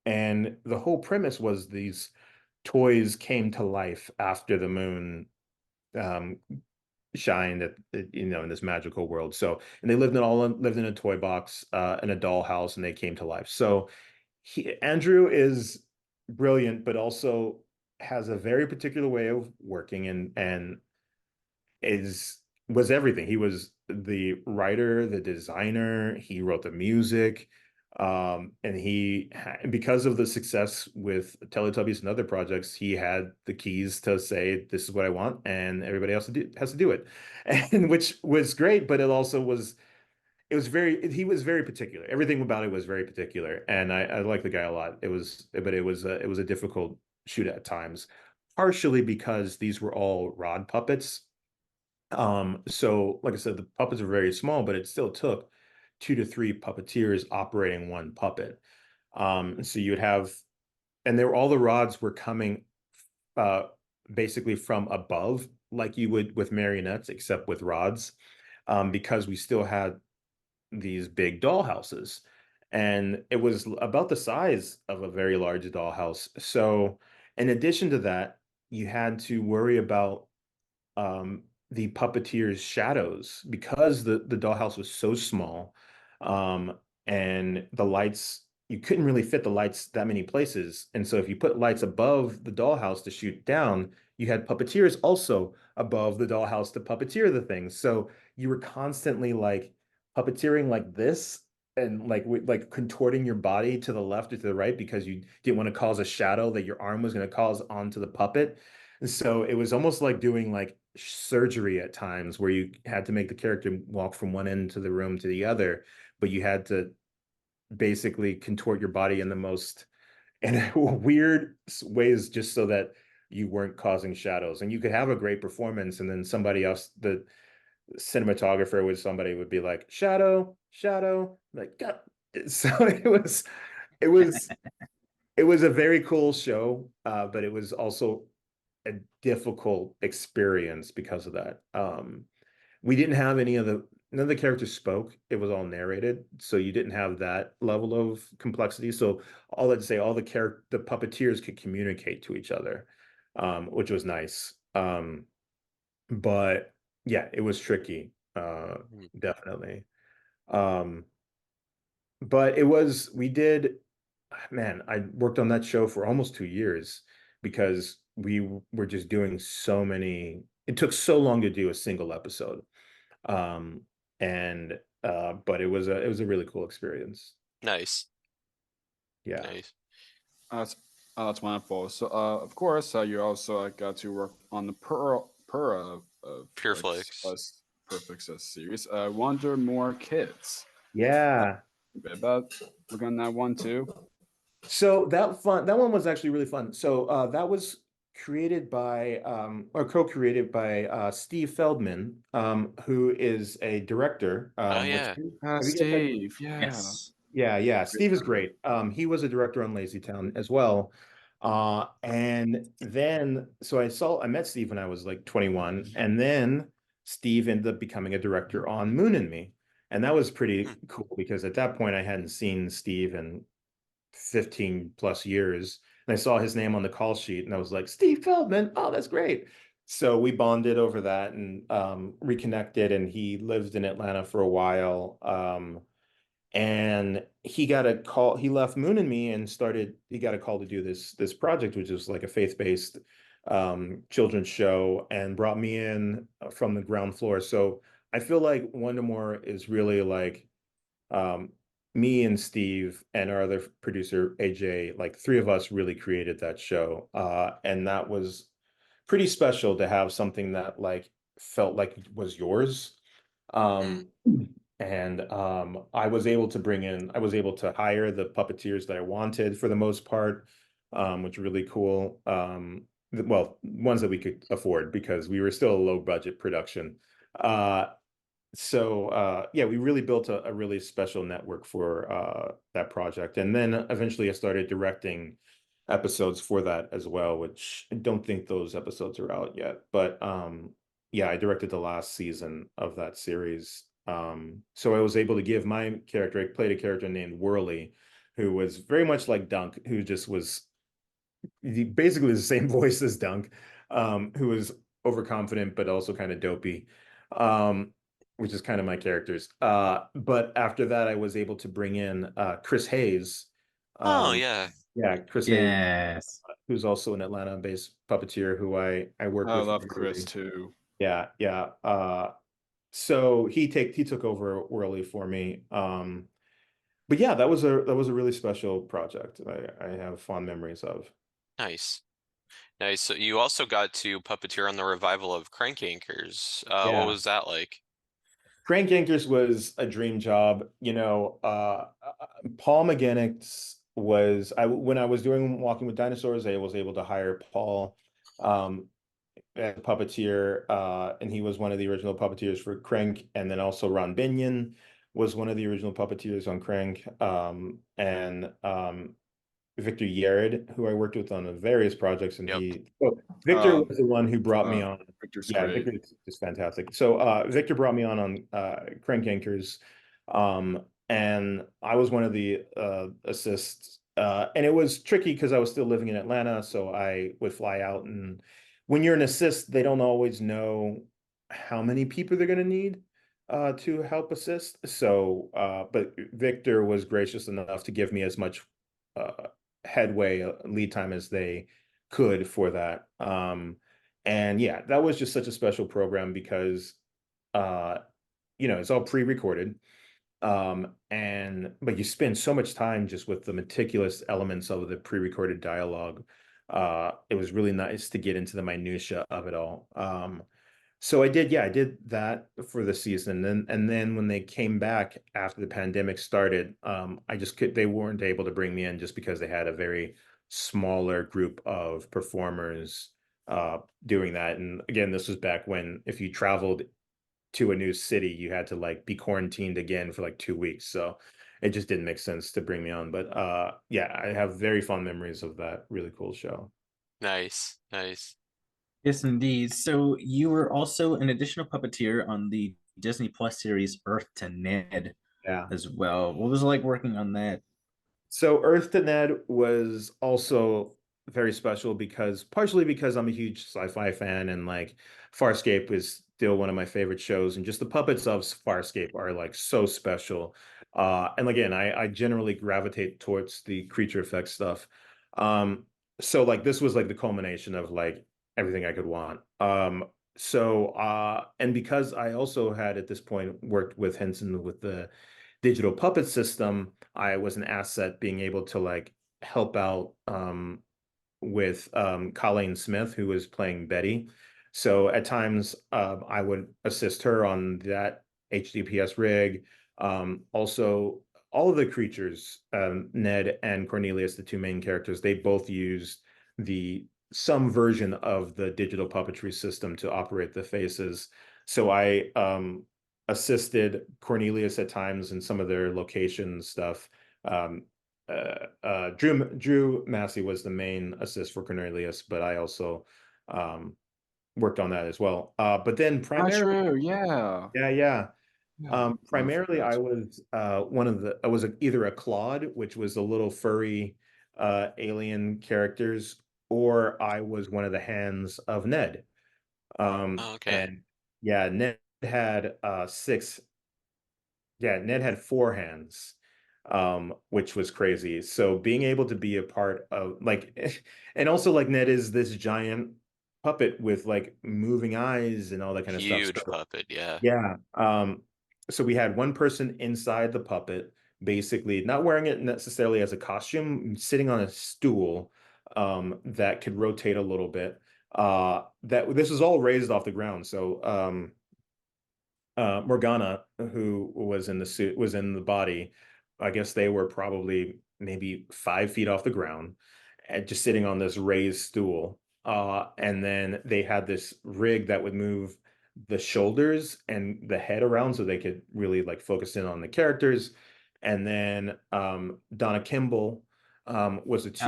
And the whole premise was these toys came to life after the moon um, shined in this magical world. So, and they lived in a toy box, in a dollhouse, and they came to life. So, Andrew is brilliant, but also has a very particular way of working, and is was everything. He was the writer, the designer, he wrote the music. And because of the success with Teletubbies and other projects, he had the keys to say, "This is what I want," and everybody else has to do it, and which was great. But he was very particular. Everything about it was very particular, and I like the guy a lot. It was a difficult shoot at times, partially because these were all rod puppets. So like I said, the puppets are very small, but it still took 2 to 3 puppeteers operating one puppet. So you would have, and all the rods were coming uh basically from above, like you would with marionettes, except with rods, because we still had these big doll houses. And it was about the size of a very large dollhouse. So in addition to that, you had to worry about the puppeteer's shadows because the dollhouse was so small, um, and the lights you couldn't really fit the lights that many places. And so if you put lights above the dollhouse to shoot down, you had puppeteers also above the dollhouse to puppeteer the things. So you were constantly like puppeteering like this and like contorting your body to the left or to the right because you didn't want to cause a shadow that your arm was going to cause onto the puppet. And so it was almost like doing like surgery at times where you had to make the character walk from one end to the room to the other, but you had to basically contort your body in the most in weird ways just so that you weren't causing shadows. And you could have a great performance, and then somebody else, the cinematographer would be like, shadow, shadow, like God. So it was it was a very cool show, but it was also a difficult experience because of that. We didn't have none of the characters spoke. It was all narrated, so you didn't have that level of complexity. So all that to say, the puppeteers could communicate to each other, which was nice. but yeah, it was tricky, Mhm. definitely. Um, but it was, we did, man, I worked on that show for almost 2 years because we were just doing so many, it took so long to do a single episode. Um, and but it was a really cool experience. Nice, Yeah. nice. That's that's wonderful. So, of course, you also got to work on the Pura of Pure flicks. Perfect series, WonderMore Kids. Yeah. A bit about working on that one too. So that one was actually really fun. So that was created by or co-created by Steve Feldman, who is a director. Oh Which yeah. have you guys had? Steve, yeah. Yes. Yeah. Great Steve is guy. great. He was a director on LazyTown as well. And then so I met Steve when I was like 21, and then Steve ended up becoming a director on Moon and Me. And that was Hmm. pretty cool because at that point I hadn't seen Steve in 15 plus years. And I saw his name on the call sheet and I was like, Steve Feldman. Oh, that's great. So we bonded over that and reconnected. And he lived in Atlanta for a while. And he got a call, he left Moon and Me and he got a call to do this project, which is like a faith-based children's show, and brought me in from the ground floor. So I feel like WonderMore is really like um, me and Steve and our other producer AJ, like three of us really created that show. And that was pretty special to have something that like felt like it was yours. Mm. Um, and I was able to I was able to hire the puppeteers that I wanted for the most part, which was really cool. Well, ones that we could afford because we were still a low budget production. Uh, so yeah, we really built a really special network for that project. And then eventually I started directing episodes for that as well, which I don't think those episodes are out yet. But yeah, I directed the last season of that series. So I was able to give my character, I played a character named Whirly, who was very much like Dunk, who just was basically the same voice as Dunk, who was overconfident but also kind of dopey, which is kind of my characters. But after that, I was able to bring in Chris Hayes. Oh Um, yeah. yeah, Chris Hayes, Yes. who's also an Atlanta-based puppeteer who I work I with love Chris regularly. too. Yeah. So he took over Whirly for me. But yeah, that was a really special project. I have fond memories of. Nice. Nice. So you also got to puppeteer on the revival of Crank Yankers. What Yeah. was that like? Crank Yankers was a dream job. Paul McGinnis was when I was doing Walking with Dinosaurs, I was able to hire Paul um, as a puppeteer, and he was one of the original puppeteers for Crank, and then also Ron Binion was one of the original puppeteers on Crank, and Victor Yared, who I worked with on various projects, and Yep. Victor was the one who brought me Uh, on. Victor's Yeah, great. Victor is fantastic. So Victor brought me on Crank Yankers, and I was one of the assists. And it was tricky because I was still living in Atlanta, so I would fly out, and when you're an assist, they don't always know how many people they're going to need to help assist. So, but Victor was gracious enough to give me as much uh, headway lead time as they could for that. And yeah, that was just such a special program because uh, it's all pre-recorded. And but you spend so much time just with the meticulous elements of the pre-recorded dialogue. It was really nice to get into the minutia of it all. So I did that for the season. And then when they came back after the pandemic started, they weren't able to bring me in just because they had a very smaller group of performers doing that. And again, this was back when if you traveled to a new city, you had to like be quarantined again for like 2 weeks. So it just didn't make sense to bring me on. But yeah, I have very fond memories of that really cool show. Nice. Nice. Yes, indeed. So you were also an additional puppeteer on the Disney Plus series Earth to Ned Yeah. as well. What was it like working on that? So Earth to Ned was also very special because partially because I'm a huge sci-fi fan, and like Farscape is still one of my favorite shows, and just the puppets of Farscape are like so special. And again, I generally gravitate towards the creature effects stuff. So like this was like the culmination of like everything I could want. And because I also had at this point worked with Henson with the digital puppet system, I was an asset being able to like help out with Colleen Smith, who was playing Betty. So at times I would assist her on that HDPS rig. Also, all of the creatures, Ned and Cornelius, the two main characters, they both used the some version of the digital puppetry system to operate the faces. So I assisted Cornelius at times in some of their location stuff. Um, Drew Massey was the main assist for Cornelius, but I also worked on that as well. But then primarily, True, yeah. yeah. Yeah, Primarily, I perfect. was I was either a Claude, which was the little furry alien characters, or I was one of the hands of Ned. Oh, okay. And yeah, had six Ned had four hands, which was crazy. So being able to be a part of like, and also like Ned is this giant puppet with like moving eyes and all that kind of stuff. Huge So puppet, yeah. yeah, so we had one person inside the puppet, basically not wearing it necessarily as a costume, sitting on a stool, that could rotate a little bit. That this is all raised off the ground. So Morgana, who was in the suit, was in the body. I guess they were probably maybe 5 feet off the ground, and just sitting on this raised stool. And then they had this rig that would move the shoulders and the head around so they could really like focus in on the characters. And then Donna Kimball was the chief.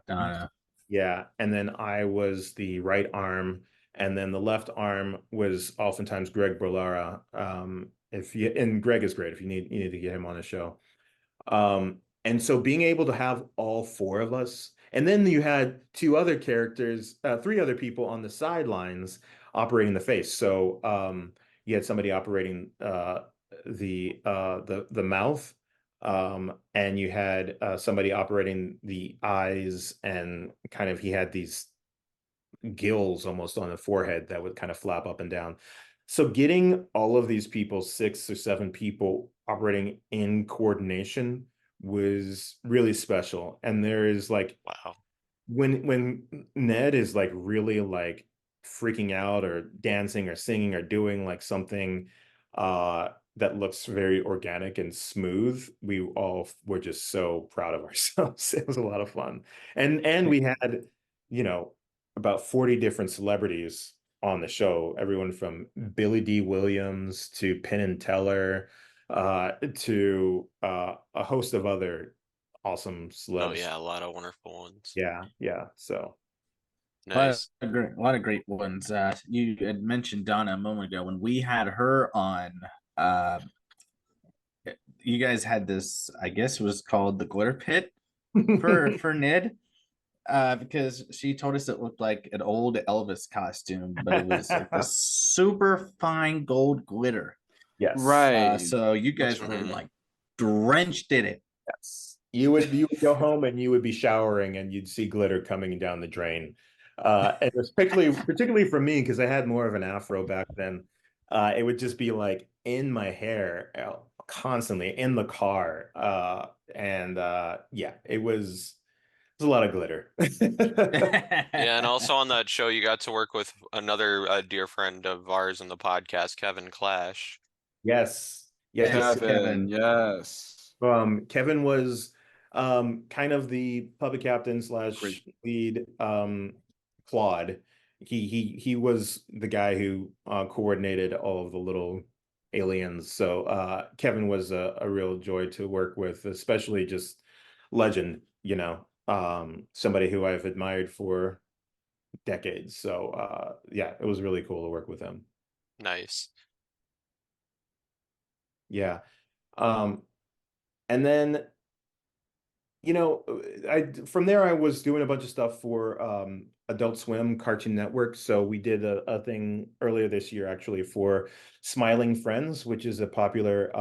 Donna. Yeah, and then I was the right arm, and then the left arm was oftentimes Greg Berlara. If you and Greg is great if you need to get him on the show. And so being able to have all four of us, and then you had two other characters, three other people on the sidelines operating the face. So you had somebody operating the mouth, and you had somebody operating the eyes, and kind of he had these gills almost on the forehead that would kind of flap up and down. So getting all of these people, 6 or 7 people operating in coordination was really special. And there is like Wow. when Ned is like really like freaking out or dancing or singing or doing like something that looks very organic and smooth, we all were just so proud of ourselves. It was a lot of fun. And we had, you know, about 40 different celebrities on the show, everyone from Billy D. Williams to Penn and Teller, to a host of other awesome Oh celebs. yeah, a lot of wonderful ones. Yeah. So Nice. A lot of great ones. You had mentioned Donna a moment ago. When we had her on, uh, you guys had this, I guess it was called the glitter pit for Ned. Because she told us it looked like an old Elvis costume, but it was like this super fine gold glitter. yes, Right. So you guys That's were right. like drenched in it. yes. You would go home and you would be showering and you'd see glitter coming down the drain. And it was particularly for me because I had more of an afro back then. It would just be like in my hair constantly in the car. And yeah, it was a lot of glitter. Yeah, and also on that show, you got to work with another dear friend of ours in the podcast, Kevin Clash. Yes. Yes, Kevin, yes. Kevin was kind of the puppet captain Great. / lead, Claude. He was the guy who coordinated all of the little aliens. So Kevin was a real joy to work with, especially just legend, somebody who I've admired for decades. So yeah, it was really cool to work with him. Nice. Yeah. And then you know, I from there I was doing a bunch of stuff for Adult Swim, Cartoon Network. So we did a thing earlier this year actually for Smiling Friends, which is a popular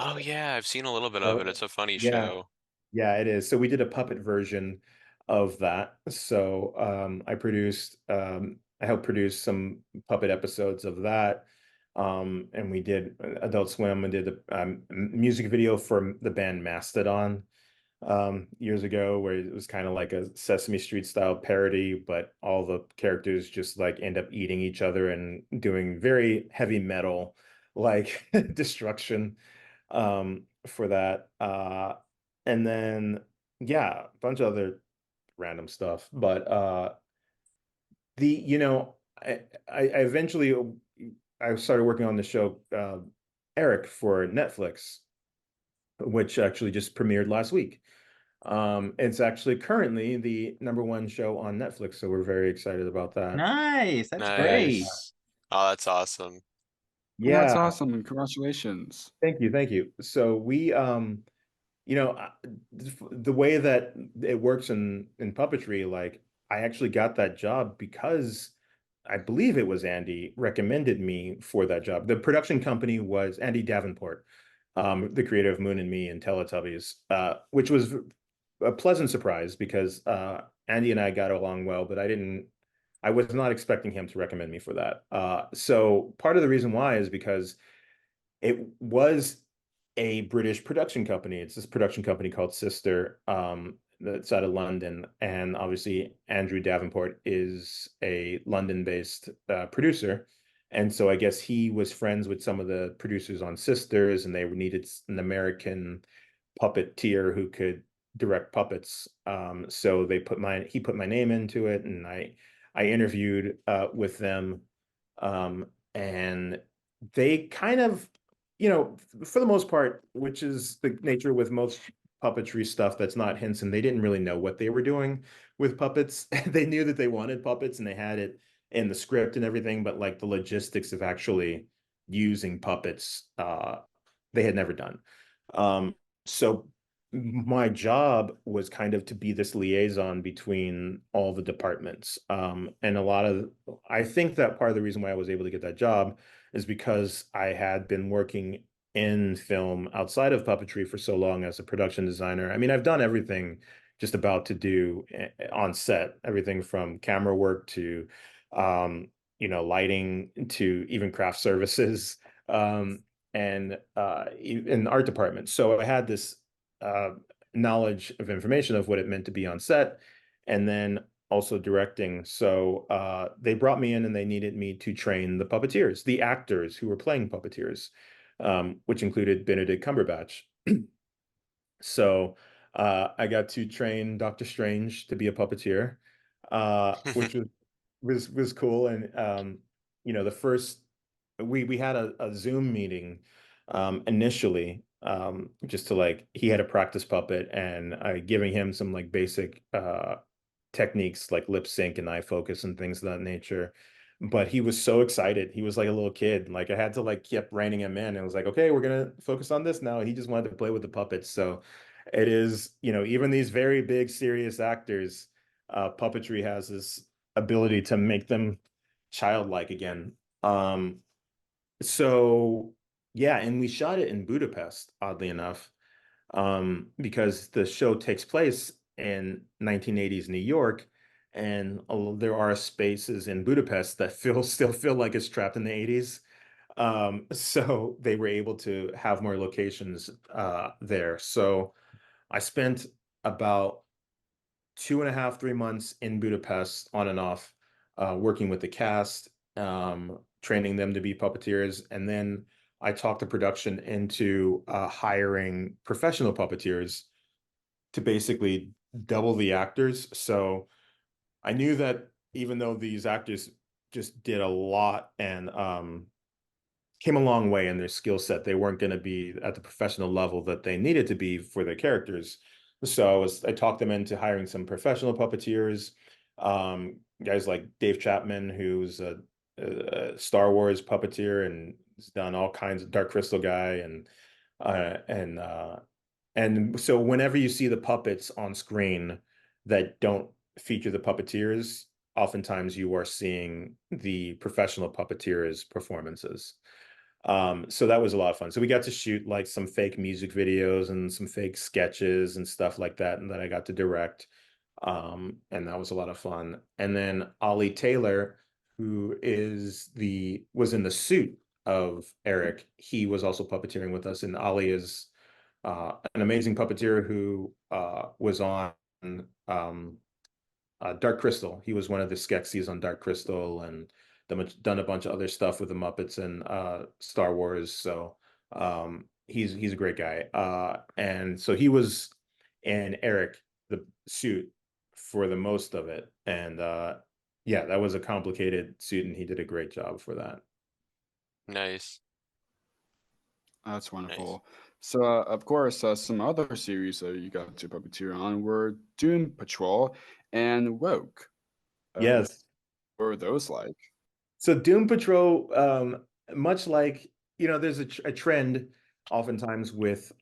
Oh yeah, I've seen a little bit of it. show. It's a funny Yeah, show. yeah, it is. So we did a puppet version of that. So I helped produce some puppet episodes of that. And we did Adult Swim and did a music video for the band Mastodon years ago, where it was kind of like a Sesame Street style parody, but all the characters just like end up eating each other and doing very heavy metal like destruction for that. And then yeah, a bunch of other random stuff. But the you know, I eventually I started working on the show Eric for Netflix, which actually just premiered last week. It's actually currently the #1 show on Netflix, so we're very excited about that. Nice. That's great. Nice. Oh, that's awesome. Well, that's Yeah, awesome, and congratulations. thank you, thank you. So we you know, the way that it works in puppetry, like I actually got that job because I believe it was Andy recommended me for that job. The production company was Andy Davenport, the creator of Moon and Me and Teletubbies, which was a pleasant surprise because Andy and I got along well, but I was not expecting him to recommend me for that. So part of the reason why is because it was a British production company. It's this production company called Sister, that's out of London, and obviously Andrew Davenport is a London-based producer, and so I guess he was friends with some of the producers on Sisters, and they needed an American puppeteer who could direct puppets. So he put my name into it, and I interviewed with them, and they kind of, you know, for the most part, which is the nature with most puppetry stuff that's not Henson, they didn't really know what they were doing with puppets. They knew that they wanted puppets and they had it in the script and everything, but like the logistics of actually using puppets, they had never done. So my job was kind of to be this liaison between all the departments. And I think that part of the reason why I was able to get that job is because I had been working in film outside of puppetry for so long as a production designer. I mean, I've done everything just about to do on set, everything from camera work to, lighting to even craft services, and in art department. So I had this uh, knowledge of information of what it meant to be on set, and then also directing. So they brought me in and they needed me to train the puppeteers, the actors who were playing puppeteers, which included Benedict Cumberbatch. So I got to train Doctor Strange to be a puppeteer, which was cool. And the first we had a Zoom meeting initially, just to like he had a practice puppet and I giving him some like basic techniques like lip sync and eye focus and things of that nature. But he was so excited. He was like a little kid. Like I had to like keep reining him in. And was like, okay, we're gonna focus on this now. He just wanted to play with the puppets. So it is, even these very big serious actors, puppetry has this ability to make them childlike again. So yeah, and we shot it in Budapest, oddly enough, because the show takes place in 1980s New York, and there are spaces in Budapest that still feel like it's trapped in the 80s. So they were able to have more locations there. So I spent about 2.5, 3 months in Budapest on and off, working with the cast, training them to be puppeteers. And then I talked the production into hiring professional puppeteers to basically double the actors. So I knew that even though these actors just did a lot and came a long way in their skill set, they weren't going to be at the professional level that they needed to be for their characters. So I talked them into hiring some professional puppeteers, guys like Dave Chapman, who's a Star Wars puppeteer and has done all kinds of Dark Crystal guy and And so whenever you see the puppets on screen that don't feature the puppeteers, oftentimes you are seeing the professional puppeteers' performances. So that was a lot of fun. So we got to shoot like some fake music videos and some fake sketches and stuff like that, and that I got to direct. And that was a lot of fun. And then Ollie Taylor, who was in the suit of Eric, he was also puppeteering with us. And Ollie is an amazing puppeteer who was on Dark Crystal. He was one of the Skeksis on Dark Crystal, and done a bunch of other stuff with the Muppets and Star Wars. So he's a great guy. And so he was in Eric the suit for the most of it. And yeah, that was a complicated suit, and he did a great job for that. Nice. That's wonderful. So, of course, some other series that you got to puppeteer on were Doom Patrol and Woke. Yes. What were those like? So Doom Patrol, much like, there's a trend oftentimes with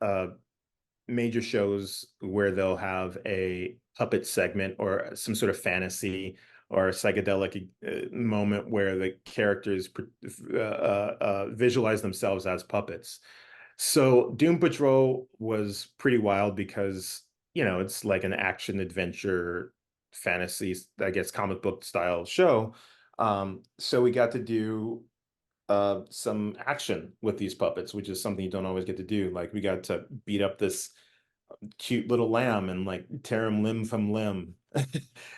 major shows where they'll have a puppet segment or some sort of fantasy or a psychedelic moment where the characters visualize themselves as puppets. So Doom Patrol was pretty wild because, it's like an action adventure fantasy, I guess, comic book style show. So we got to do some action with these puppets, which is something you don't always get to do. Like we got to beat up this cute little lamb and like tear him limb from limb.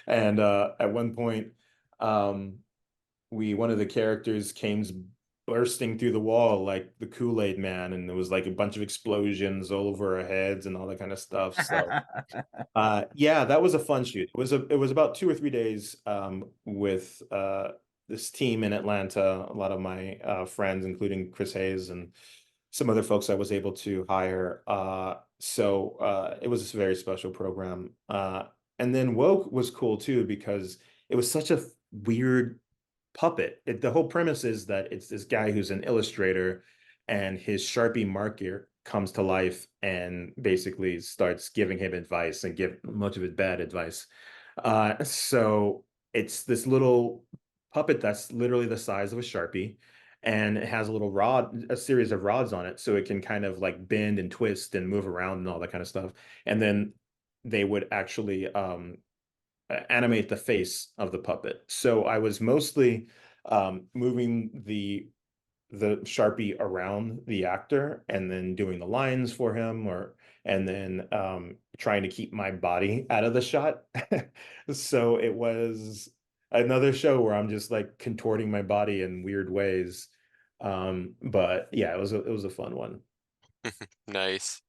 And at one point, one of the characters came bursting through the wall like the Kool-Aid Man, and there was like a bunch of explosions all over our heads and all that kind of stuff. So yeah, that was a fun shoot. It was about 2 or 3 days with this team in Atlanta. A lot of my friends, including Chris Hayes and some other folks I was able to hire. So it was a very special program. And then Woke was cool too because it was such a weird puppet. The whole premise is that it's this guy who's an illustrator, and his Sharpie marker comes to life and basically starts giving him advice, and give much of it bad advice. So it's this little puppet that's literally the size of a Sharpie, and it has a series of rods on it, so it can kind of like bend and twist and move around and all that kind of stuff. And then they would actually animate the face of the puppet. So I was mostly moving the Sharpie around the actor and then doing the lines for him, and then trying to keep my body out of the shot. So it was another show where I'm just like contorting my body in weird ways. But yeah, it was a fun one. Nice.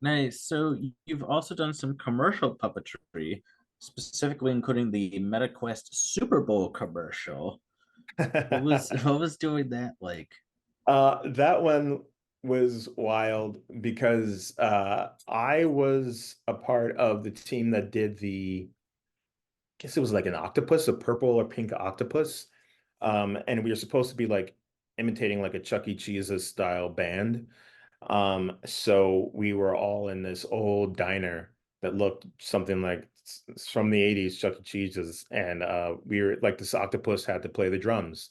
Nice. So you've also done some commercial puppetry, specifically including the MetaQuest Super Bowl commercial. What was doing that like? That one was wild because I was a part of the team that did I guess it was like an octopus, a purple or pink octopus. And we were supposed to be like imitating like a Chuck E. Cheese's style band. So we were all in this old diner that looked something like from the 80s Chuck E. Cheese's, and we were like, this octopus had to play the drums,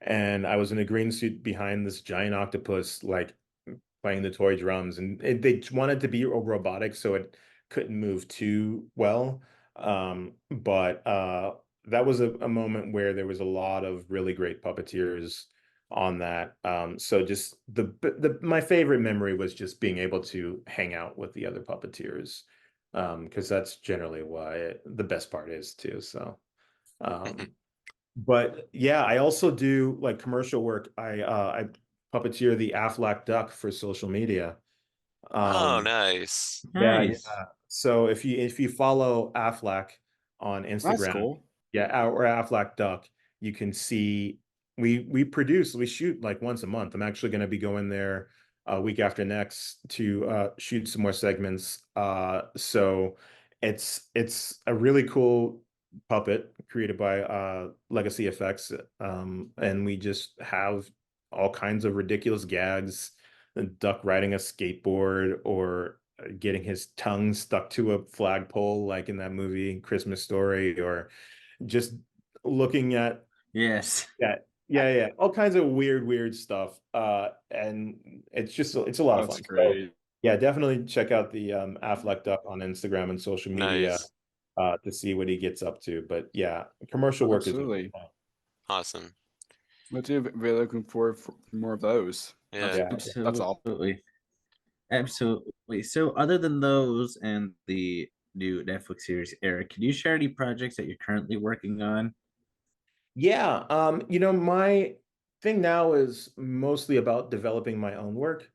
and I was in a green suit behind this giant octopus like playing the toy drums, and they wanted to be robotic so it couldn't move too well. But that was a moment where there was a lot of really great puppeteers on that. So just my favorite memory was just being able to hang out with the other puppeteers, because that's generally why the best part is too. So but yeah, I also do like commercial work. I puppeteer the Aflac duck for social media. Oh, Um, nice. yeah, Nice. yeah. So if you follow Aflac on That's Instagram, cool. yeah, or Aflac Duck, you can see we shoot like once a month. I'm actually going to be going there a week after next to shoot some more segments. So it's a really cool puppet created by Legacy Effects, and we just have all kinds of ridiculous gags. The duck riding a skateboard, or getting his tongue stuck to a flagpole, like in that movie Christmas Story, or just looking at Yes. yeah, all kinds of weird stuff. And it's a lot of That's fun. So great. yeah, definitely check out the Affleck Duck on Instagram and social media Nice. to see what he gets up to. But yeah, commercial work is Absolutely. Awesome. But yeah, really looking forward for more of those. Yeah. Yeah. That's all. Absolutely. So other than those and the new Netflix series, Eric, can you share any projects that you're currently working on? Yeah, my thing now is mostly about developing my own work.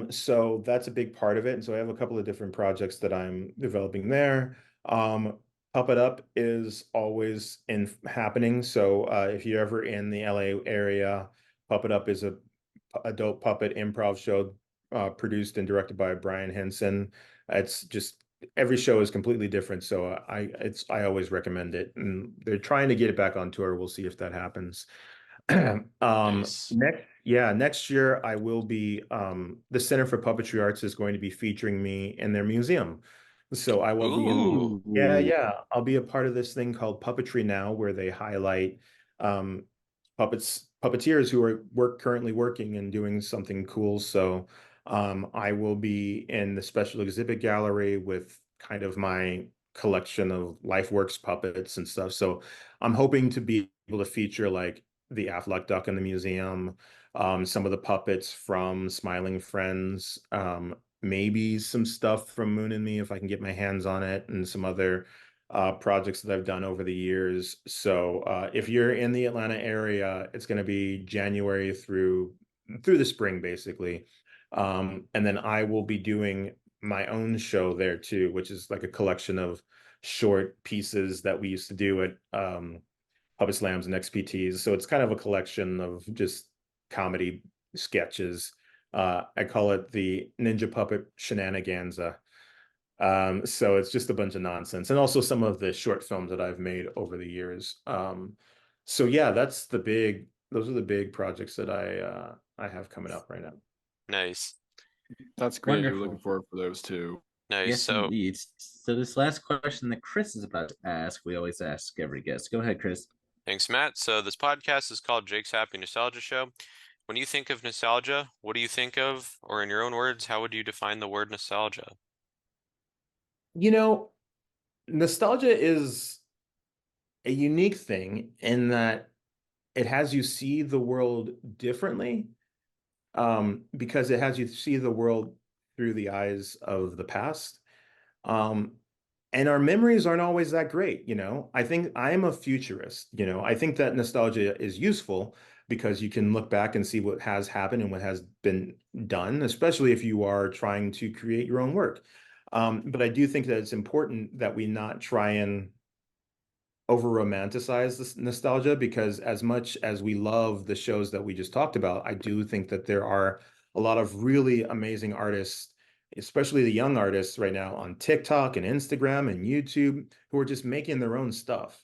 So that's a big part of it. And so I have a couple of different projects that I'm developing there. Puppet Up is always in happening. So if you're ever in the LA area, Puppet Up is a adult puppet improv show produced and directed by Brian Henson. It's just every show is completely different, so I always recommend it. And they're trying to get it back on tour. We'll see if that happens. Nice. Next year I will be the Center for Puppetry Arts is going to be featuring me in their musium. So I will be Ooh. I'll be a part of this thing called Puppetry Now, where they highlight puppeteers who are currently working and doing something cool. So I will be in the special exhibit gallery with kind of my collection of LifeWorks puppets and stuff. So I'm hoping to be able to feature like the Affleck Duck in the museum, some of the puppets from Smiling Friends, maybe some stuff from Moon and Me if I can get my hands on it, and some other projects that I've done over the years. So if you're in the Atlanta area, it's going to be January through the spring, basically. And then I will be doing my own show there too, which is like a collection of short pieces that we used to do at Puppet Slams and XPTs. So it's kind of a collection of just comedy sketches. I call it the Ninja Puppet Shenaniganza. So it's just a bunch of nonsense, and also some of the short films that I've made over the years. So yeah, those are the big projects that I have coming up right now. Nice. That's great. We're Wonderful. looking forward for those too. Nice. Yes, So indeed. So this last question that Chris is about to ask, we always ask every guest. Go ahead, Chris. thanks, Matt. So this podcast is called Jake's Happy Nostalgia Show. When you think of nostalgia, what do you think of? Or in your own words, how would you define the word nostalgia? You know, nostalgia is a unique thing in that it has you see the world differently, because it has you see the world through the eyes of the past. Um, and our memories aren't always that great, you know. I think I'm a futurist, you know. I think that nostalgia is useful because you can look back and see what has happened and what has been done, especially if you are trying to create your own work. But I do think that it's important that we not try and over romanticize this nostalgia, because as much as we love the shows that we just talked about, I do think that there are a lot of really amazing artists, especially the young artists right now on TikTok and Instagram and YouTube, who are just making their own stuff.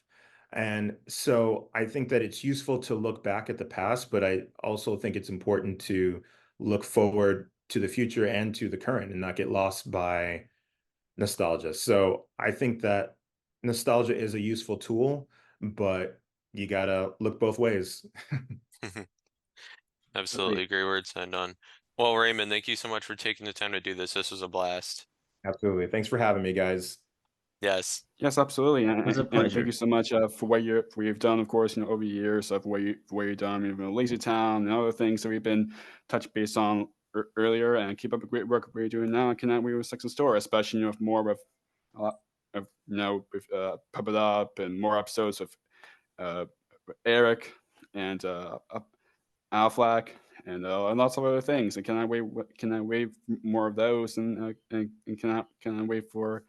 And so I think that it's useful to look back at the past, but I also think it's important to look forward to the future and to the current and not get lost by nostalgia. So I think that nostalgia is a useful tool, but you gotta look both ways. Absolutely. Great words to end on. Well, Raymond, thank you so much for taking the time to do this. This was a blast. Absolutely. Thanks for having me, guys. Yes. Yes, absolutely. It was a And pleasure. thank you so much for what you've done, of course, over the years, for what you've done, LazyTown and other things that we've been touched base on earlier. And keep up the great work we're doing now. And connect with Six and Store, especially more with with Puppet Up and more episodes of Eric and Affleck and lots of other things. And can I wait more of those? And can I wait for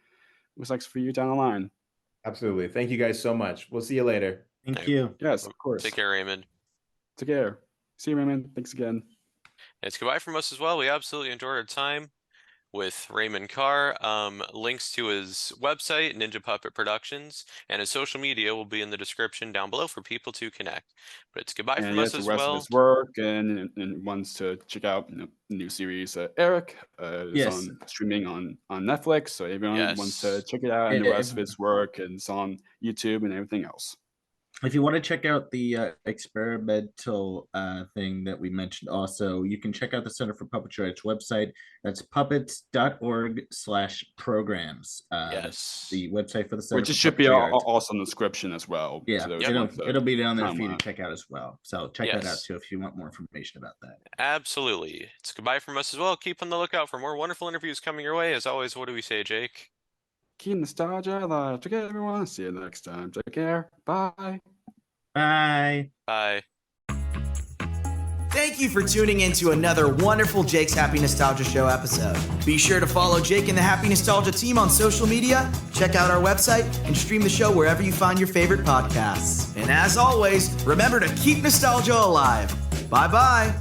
what's next for you down the line? Absolutely. Thank you guys so much. We'll see you later. Thank you. Yes, of course. Take care, Raymond. Take care. See you, Raymond. Thanks again. It's goodbye from us as well. We absolutely enjoyed our time. with Raymond Carr. Links to his website, Ninja Puppet Productions, and his social media will be in the description down below for people to connect. But it's goodbye And from he us has the as rest of well. his work and wants to check out the new series Eric is Yes. on streaming on Netflix. So everyone wants to Yes. check it out and And the rest of his work, and it's on YouTube and everything else. If you want to check out the experimental thing that we mentioned also, you can check out the Center for Puppetry website. That's puppets.org/programs. That's Yes. the website for the Center Which for it should be Puppetry Arts. also in the description as well. Yeah, to those it'll, ones that it'll be down there kinda for you to wanna- check out as well. So check that out Yes. too if you want more information about that. Absolutely. It's goodbye from us as well. Keep on the lookout for more wonderful interviews coming your way. As always, what do we say, Jake? Keep nostalgia alive. Take care, everyone. See you next time. Take care. Bye. Bye. Bye. Thank you for tuning in to another wonderful Jake's Happy Nostalgia Show episode. Be sure to follow Jake and the Happy Nostalgia team on social media, check out our website, and stream the show wherever you find your favorite podcasts. And as always, remember to keep nostalgia alive. Bye-bye.